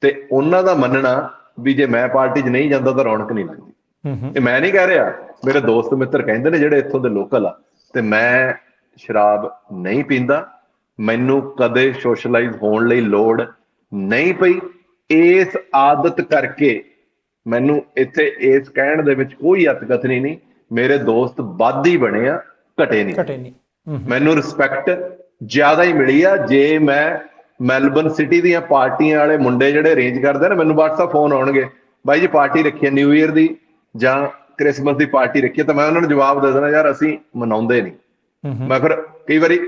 ਤੇ ਉਹਨਾਂ ਦਾ ਮੰਨਣਾ ਵੀ ਜੇ ਮੈਂ ਪਾਰਟੀ 'ਚ ਨਹੀਂ ਜਾਂਦਾ ਤਾਂ ਰੌਣਕ ਨਹੀਂ ਲੱਗਦੀ। ਇਹ ਮੈਂ ਨਹੀਂ ਕਹਿ ਰਿਹਾ, ਮੇਰੇ ਦੋਸਤ ਮਿੱਤਰ ਕਹਿੰਦੇ ਨੇ ਜਿਹੜੇ ਇੱਥੋਂ ਦੇ ਲੋਕਲ ਆ। ਤੇ ਮੈਂ ਸ਼ਰਾਬ ਨਹੀਂ ਪੀਂਦਾ, ਮੈਨੂੰ ਕਦੇ ਸੋਸ਼ਲਾਈਜ਼ ਹੋਣ ਲਈ ਲੋੜ ਨਹੀਂ ਪਈ। ਇਸ ਆਦਤ ਕਰਕੇ ਮੈਨੂੰ ਇੱਥੇ ਇਸ ਕਹਿਣ ਦੇ ਵਿੱਚ ਕੋਈ ਅਤਕਥਨੀ ਨਹੀਂ। ਮੇਰੇ ਦੋਸਤ ਵੱਧ ਹੀ ਬਣੇ ਆ, ਘਟੇ ਨਹੀਂ। ਮੈਨੂੰ ਰਿਸਪੈਕਟ ਜ਼ਿਆਦਾ ਹੀ ਮਿਲੀ ਆ। ਜੇ ਮੈਂ ਮੈਲਬਨ ਸਿਟੀ ਦੀਆਂ ਪਾਰਟੀਆਂ ਵਾਲੇ ਮੁੰਡੇ ਜਿਹੜੇ ਅਰੇਂਜ ਕਰਦੇ ਨੇ, ਮੈਨੂੰ WhatsApp ਫੋਨ ਆਉਣਗੇ, ਬਾਈ ਜੀ ਪਾਰਟੀ ਰੱਖੀ ਹੈ ਨਿਊ ਈਅਰ ਦੀ ਜਾਂ ਕ੍ਰਿਸਮਸ ਦੀ ਪਾਰਟੀ ਰੱਖੀ ਹੈ, ਤਾਂ ਮੈਂ ਉਹਨਾਂ ਨੂੰ ਜਵਾਬ ਦੇ ਦੇਣਾ, ਯਾਰ ਅਸੀਂ ਮਨਾਉਂਦੇ ਨਹੀਂ। ਮੈਂ ਫਿਰ ਕਈ ਵਾਰੀ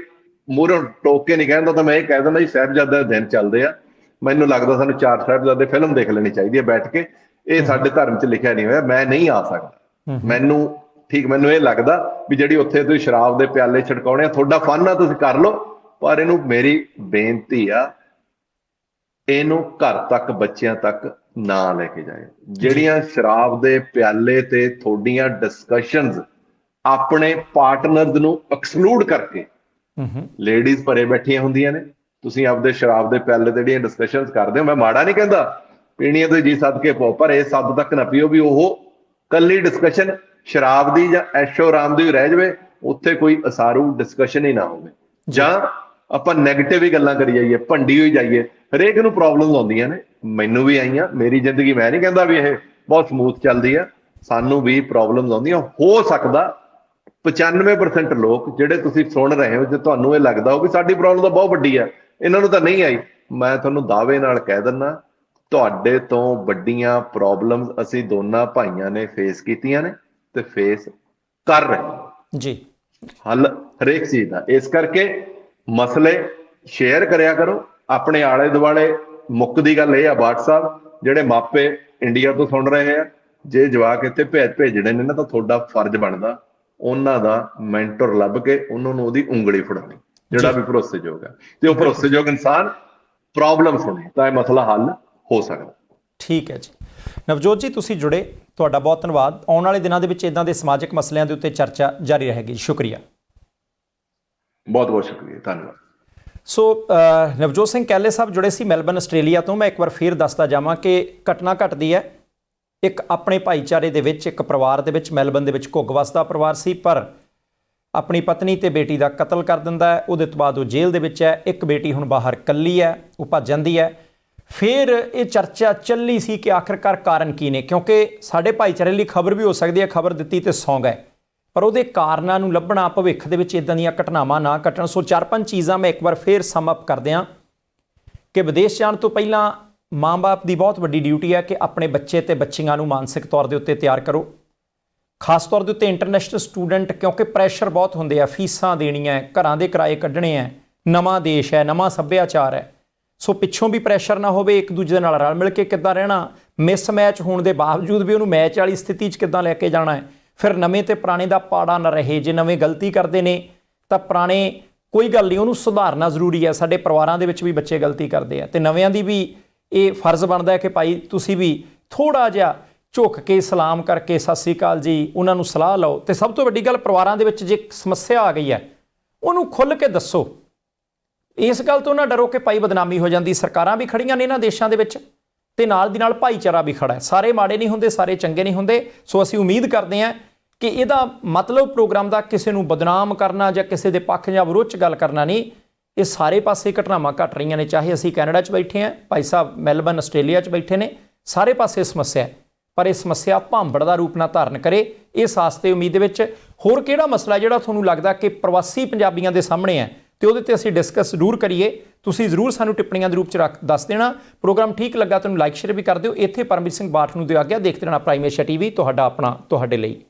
ਮੂਹਰੋਂ ਟੋਕ ਕੇ ਨਹੀਂ ਕਹਿੰਦਾ, ਤਾਂ ਮੈਂ ਇਹ ਕਹਿ ਦਿੰਦਾ ਜੀ ਸਾਹਿਬਜ਼ਾਦੇ ਦੇ ਦਿਨ ਚੱਲਦੇ ਆ, ਮੈਨੂੰ ਲੱਗਦਾ ਸਾਨੂੰ 4 ਸਾਹਿਬਜ਼ਾਦੇ ਫਿਲਮ ਦੇਖ ਲੈਣੀ ਚਾਹੀਦੀ ਹੈ ਬੈਠ ਕੇ। ਇਹ ਸਾਡੇ ਧਰਮ 'ਚ ਲਿਖਿਆ ਨਹੀਂ ਹੋਇਆ, ਮੈਂ ਨਹੀਂ ਆ ਸਕਦਾ। ਮੈਨੂੰ ਠੀਕ ਮੈਨੂੰ ਇਹ ਲੱਗਦਾ ਵੀ ਜਿਹੜੀ ਉੱਥੇ ਤੁਸੀਂ ਸ਼ਰਾਬ ਦੇ ਪਿਆਲੇ ਛਡਕਾਉਣੇ ਆ, ਤੁਹਾਡਾ ਫਨ ਆ, ਤੁਸੀਂ ਕਰ ਲਓ, ਪਰ ਇਹਨੂੰ ਮੇਰੀ ਬੇਨਤੀ ਆ, ਇਹਨੂੰ ਘਰ ਤੱਕ ਬੱਚਿਆਂ ਤੱਕ ਨਾ ਲੈ ਕੇ ਜਾਏ। ਜਿਹੜੀਆਂ ਸ਼ਰਾਬ ਦੇ ਪਿਆਲੇ ਤੇ ਤੁਹਾਡੀਆਂ ਡਿਸਕਸ਼ਨਸ ਆਪਣੇ ਪਾਰਟਨਰਸ ਨੂੰ ਐਕਸਕਲੂਡ ਕਰਕੇ, ਲੇਡੀਜ਼ ਭਰੇ ਬੈਠੀਆਂ ਹੁੰਦੀਆਂ ਨੇ, ਤੁਸੀਂ ਆਪਦੇ ਸ਼ਰਾਬ ਦੇ ਪਿਆਲੇ ਤੇ ਜਿਹੜੀਆਂ ਡਿਸਕਸ਼ਨਸ ਕਰਦੇ ਹੋ, ਮੈਂ ਮਾੜਾ ਨਹੀਂ ਕਹਿੰਦਾ, ਪੀਣੀਆਂ ਤੇ ਜੀ ਸੱਦ ਕੇ ਪਾਓ, ਪਰ ਇਹ ਸੱਦ ਤੱਕ ਨਾ ਪੀਓ ਵੀ ਉਹ ਕੱਲੀ ਡਿਸਕਸ਼ਨ ਸ਼ਰਾਬ ਦੀ ਜਾਂ ਐਸ਼ੋ ਆਰਾਮ ਦੀ ਰਹਿ ਜਾਵੇ, ਉੱਥੇ ਕੋਈ ਅਸਾਰੂ ਡਿਸਕਸ਼ਨ ਹੀ ਨਾ ਹੋਵੇ, ਜਾਂ ਆਪਾਂ ਨੈਗੇਟਿਵ ਹੀ ਗੱਲਾਂ ਕਰੀ ਜਾਈਏ, ਭੰਡੀ ਹੋਈ ਜਾਈਏ। ਹਰੇਕ ਨੂੰ ਪ੍ਰੋਬਲਮਸ ਆਉਂਦੀਆਂ ਨੇ, ਮੈਨੂੰ ਵੀ ਆਈਆਂ, ਮੇਰੀ ਜ਼ਿੰਦਗੀ ਮੈਂ ਨਹੀਂ ਕਹਿੰਦਾ ਵੀ ਇਹ ਬਹੁਤ ਸਮੂਥ ਚੱਲਦੀ ਆ, ਸਾਨੂੰ ਵੀ ਪ੍ਰੋਬਲਮਸ ਆਉਂਦੀਆਂ। ਹੋ ਸਕਦਾ 95% ਲੋਕ ਜਿਹੜੇ ਤੁਸੀਂ ਸੁਣ ਰਹੇ ਹੋ, ਜੇ ਤੁਹਾਨੂੰ ਇਹ ਲੱਗਦਾ ਹੋ ਵੀ ਸਾਡੀ ਪ੍ਰੋਬਲਮ ਤਾਂ ਬਹੁਤ ਵੱਡੀ ਆ, ਇਹਨਾਂ ਨੂੰ ਤਾਂ ਨਹੀਂ ਆਈ, ਮੈਂ ਤੁਹਾਨੂੰ ਦਾਅਵੇ ਨਾਲ ਕਹਿ ਦਿੰਦਾ, ਤੁਹਾਡੇ ਤੋਂ ਵੱਡੀਆਂ ਪ੍ਰੋਬਲਮਸ ਅਸੀਂ ਦੋਨਾਂ ਭਾਈਆਂ ਨੇ ਫੇਸ ਕੀਤੀਆਂ ਨੇ ਤੇ ਫੇਸ ਕਰ ਰਹੇ ਜੀ, ਹੱਲ ਹਰੇਕ ਚੀਜ਼ ਦਾ। ਇਸ ਕਰਕੇ ਮਸਲੇ ਸ਼ੇਅਰ ਕਰਿਆ ਕਰੋ ਆਪਣੇ ਆਲੇ ਦੁਆਲੇ। ਮੁੱਕਦੀ ਗੱਲ ਇਹ ਆ ਬਾਟ ਸਾਹਿਬ, ਜਿਹੜੇ ਮਾਪੇ ਇੰਡੀਆ ਤੋਂ ਸੁਣ ਰਹੇ ਆ, ਜੇ ਜਵਾਕ ਇੱਥੇ ਭੇਜਣੇ ਨੇ ਨਾ, ਤਾਂ ਤੁਹਾਡਾ ਫਰਜ਼ ਬਣਦਾ ਉਹਨਾਂ ਦਾ ਮੈਂਟਰ ਲੱਭ ਕੇ ਉਹਨਾਂ ਨੂੰ ਉਹਦੀ ਉਂਗਲੀ ਫੜਾਉਣੀ, ਜਿਹੜਾ ਵੀ ਭਰੋਸੇਯੋਗ ਹੈ, ਤੇ ਉਹ ਭਰੋਸੇਯੋਗ ਇਨਸਾਨ ਪ੍ਰੋਬਲਮ ਸੁਣੇ ਤਾਂ ਇਹ ਮਸਲਾ ਹੱਲ ਹੋ ਸਕਦਾ। ਠੀਕ ਹੈ ਜੀ। ਨਵਜੋਤ ਜੀ, ਤੁਸੀਂ ਜੁੜੇ, ਤੁਹਾਡਾ ਬਹੁਤ ਧੰਨਵਾਦ। ਆਉਣ ਵਾਲੇ ਦਿਨਾਂ ਦੇ ਵਿੱਚ ਇਦਾਂ ਦੇ ਸਮਾਜਿਕ ਮਸਲਿਆਂ ਦੇ ਉੱਤੇ ਚਰਚਾ ਜਾਰੀ ਰਹੇਗੀ। ਸ਼ੁਕਰੀਆ, ਬਹੁਤ ਬਹੁਤ ਸ਼ੁਕਰੀਆ, ਧੰਨਵਾਦ। ਸੋ ਨਵਜੋਤ ਸਿੰਘ ਕੈਲੇ ਸਾਹਿਬ ਜੁੜੇ ਸੀ ਮੈਲਬਨ, ਆਸਟ੍ਰੇਲੀਆ ਤੋਂ। ਮੈਂ ਇੱਕ ਵਾਰ ਫੇਰ ਦੱਸਦਾ ਜਾਵਾਂ ਕਿ ਘਟਨਾ ਘਟਦੀ ਹੈ ਇੱਕ ਆਪਣੇ ਭਾਈਚਾਰੇ ਦੇ ਵਿੱਚ, ਇੱਕ ਪਰਿਵਾਰ ਦੇ ਵਿੱਚ, ਮੈਲਬਨ ਦੇ ਵਿੱਚ ਘੁੱਗ ਵਸਦਾ ਪਰਿਵਾਰ ਸੀ, ਪਰ ਆਪਣੀ ਪਤਨੀ ਤੇ ਬੇਟੀ ਦਾ ਕਤਲ ਕਰ ਦਿੰਦਾ ਹੈ। ਉਹਦੇ ਤੋਂ ਬਾਅਦ ਉਹ ਜੇਲ੍ਹ ਦੇ ਵਿੱਚ ਹੈ। ਇੱਕ ਬੇਟੀ ਹੁਣ ਬਾਹਰ ਇਕੱਲੀ ਹੈ, ਉਹ ਭੱਜ ਜਾਂਦੀ ਹੈ। ਫਿਰ ਇਹ ਚਰਚਾ ਚੱਲੀ ਸੀ ਕਿ ਆਖਿਰਕਾਰ ਕਾਰਨ ਕੀ ਨੇ, ਕਿਉਂਕਿ ਸਾਡੇ ਭਾਈਚਾਰੇ ਲਈ ਖਬਰ ਵੀ ਹੋ ਸਕਦੀ ਹੈ, ਖਬਰ ਦਿੱਤੀ ਤੇ ਸੌਂ ਗਏ, ਪਰ ਉਹਦੇ ਕਾਰਨਾਂ ਨੂੰ ਲੱਭਣਾ, ਭਵਿੱਖ ਦੇ ਵਿੱਚ ਇਦਾਂ ਦੀਆਂ ਘਟਨਾਵਾਂ ਨਾ ਘਟਣ। ਸੋ 4-5 ਚੀਜ਼ਾਂ ਮੈਂ ਇੱਕ ਵਾਰ ਫੇਰ ਸਮ ਅਪ ਕਰਦੇ ਹਾਂ ਕਿ ਵਿਦੇਸ਼ ਜਾਣ ਤੋਂ ਪਹਿਲਾਂ ਮਾਂ-ਬਾਪ ਦੀ ਬਹੁਤ ਵੱਡੀ ਡਿਊਟੀ ਹੈ ਕਿ ਆਪਣੇ ਬੱਚੇ ਤੇ ਬੱਚੀਆਂ ਨੂੰ ਮਾਨਸਿਕ ਤੌਰ ਦੇ ਉੱਤੇ ਤਿਆਰ ਕਰੋ, ਖਾਸ ਤੌਰ ਦੇ ਉੱਤੇ ਇੰਟਰਨੈਸ਼ਨਲ ਸਟੂਡੈਂਟ, ਕਿਉਂਕਿ ਪ੍ਰੈਸ਼ਰ ਬਹੁਤ ਹੁੰਦੇ ਆ, ਫੀਸਾਂ ਦੇਣੀਆਂ, ਘਰਾਂ ਦੇ ਕਿਰਾਏ ਕੱਢਣੇ ਆ, ਨਵਾਂ ਦੇਸ਼ ਹੈ, ਨਵਾਂ ਸੱਭਿਆਚਾਰ ਹੈ। ਸੋ ਪਿੱਛੋਂ ਵੀ ਪ੍ਰੈਸ਼ਰ ਨਾ ਹੋਵੇ, ਇੱਕ ਦੂਜੇ ਦੇ ਨਾਲ ਰਲ ਮਿਲ ਕੇ ਕਿੱਦਾਂ ਰਹਿਣਾ, ਮਿਸਮੈਚ ਹੋਣ ਦੇ ਬਾਵਜੂਦ ਵੀ ਉਹਨੂੰ ਮੈਚ ਵਾਲੀ ਸਥਿਤੀ 'ਚ ਕਿੱਦਾਂ ਲੈ ਕੇ ਜਾਣਾ ਹੈ। ਫਿਰ ਨਵੇਂ ਤੇ ਪੁਰਾਣੇ ਦਾ ਪਾੜਾ ਨਾ ਰਹੇ, ਜੇ ਨਵੇਂ ਗਲਤੀ ਕਰਦੇ ਨੇ ਤਾਂ ਪੁਰਾਣੇ ਕੋਈ ਗੱਲ ਨਹੀਂ, ਉਹਨੂੰ ਸੁਧਾਰਨਾ ਜ਼ਰੂਰੀ ਹੈ। ਸਾਡੇ ਪਰਿਵਾਰਾਂ ਦੇ ਵਿੱਚ ਵੀ ਬੱਚੇ ਗਲਤੀ ਕਰਦੇ ਆ, ਤੇ ਨਵਿਆਂ ਦੀ ਵੀ ਇਹ ਫਰਜ਼ ਬਣਦਾ ਹੈ ਕਿ ਭਾਈ ਤੁਸੀਂ ਵੀ ਥੋੜ੍ਹਾ ਜਿਹਾ ਝੁੱਕ ਕੇ ਸਲਾਮ ਕਰਕੇ ਸਤਿ ਸ੍ਰੀ ਅਕਾਲ ਜੀ, ਉਹਨਾਂ ਨੂੰ ਸਲਾਹ ਲਓ। ਤੇ ਸਭ ਤੋਂ ਵੱਡੀ ਗੱਲ, ਪਰਿਵਾਰਾਂ ਦੇ ਵਿੱਚ ਜੇ ਸਮੱਸਿਆ ਆ ਗਈ ਹੈ ਉਹਨੂੰ ਖੁੱਲ੍ਹ ਕੇ ਦੱਸੋ। ਇਸ ਗੱਲ ਤੋਂ ਨਾ ਡਰੋ ਕਿ ਭਾਈ ਬਦਨਾਮੀ ਹੋ ਜਾਂਦੀ। ਸਰਕਾਰਾਂ ਵੀ ਖੜੀਆਂ ਨੇ ਇਹਨਾਂ ਦੇਸ਼ਾਂ ਦੇ ਵਿੱਚ, ਤੇ ਨਾਲ ਦੀ ਨਾਲ ਭਾਈਚਾਰਾ ਵੀ ਖੜਾ ਹੈ। ਸਾਰੇ ਮਾੜੇ ਨਹੀਂ ਹੁੰਦੇ, ਸਾਰੇ ਚੰਗੇ ਨਹੀਂ ਹੁੰਦੇ। ਸੋ ਅਸੀਂ ਉਮੀਦ ਕਰਦੇ ਹਾਂ ਕਿ ਇਹਦਾ ਮਤਲਬ ਪ੍ਰੋਗਰਾਮ ਦਾ ਕਿਸੇ ਨੂੰ ਬਦਨਾਮ ਕਰਨਾ ਜਾਂ ਕਿਸੇ ਦੇ ਪੱਖ ਜਾਂ ਵਿਰੋਧ 'ਚ ਗੱਲ ਕਰਨਾ ਨਹੀਂ। ਇਹ ਸਾਰੇ ਪਾਸੇ ਘਟਨਾਵਾਂ ਘਟ ਰਹੀਆਂ ਨੇ, ਚਾਹੇ ਅਸੀਂ ਕੈਨੇਡਾ 'ਚ ਬੈਠੇ ਹਾਂ, ਭਾਈ ਸਾਹਿਬ ਮੈਲਬਨ ਆਸਟ੍ਰੇਲੀਆ 'ਚ ਬੈਠੇ ਨੇ, ਸਾਰੇ ਪਾਸੇ ਸਮੱਸਿਆ ਹੈ, ਪਰ ਇਹ ਸਮੱਸਿਆ ਭਾਂਬੜ ਦਾ ਰੂਪ ਨਾ ਧਾਰਨ ਕਰੇ। ਇਸ ਆਸਤੇ ਉਮੀਦ ਦੇ ਵਿੱਚ ਹੋਰ ਕਿਹੜਾ ਮਸਲਾ ਜਿਹੜਾ ਤੁਹਾਨੂੰ ਲੱਗਦਾ ਕਿ ਪ੍ਰਵਾਸੀ ਪੰਜਾਬੀਆਂ ਦੇ ਸਾਹਮਣੇ ਹੈ ਤੇ ਉਹਦੇ ਤੇ ਅਸੀਂ ਡਿਸਕਸ ਜ਼ਰੂਰ ਕਰੀਏ, ਤੁਸੀਂ ਜ਼ਰੂਰ ਸਾਨੂੰ ਟਿੱਪਣੀਆਂ ਦੇ ਰੂਪ 'ਚ ਦੱਸ ਦੇਣਾ। ਪ੍ਰੋਗਰਾਮ ਠੀਕ ਲੱਗਾ ਤੁਹਾਨੂੰ ਲਾਈਕ ਸ਼ੇਅਰ ਵੀ ਕਰ ਦਿਓ। ਇੱਥੇ ਪਰਮਜੀਤ ਸਿੰਘ ਬਾਠ ਨੂੰ ਦਿਓ ਆਗਿਆ। ਦੇਖਦੇ ਰਹਿਣਾ ਪ੍ਰਾਈਮ ਏਸ਼ੀਆ TV, ਤੁਹਾਡਾ ਆਪਣਾ, ਤੁਹਾਡੇ ਲਈ।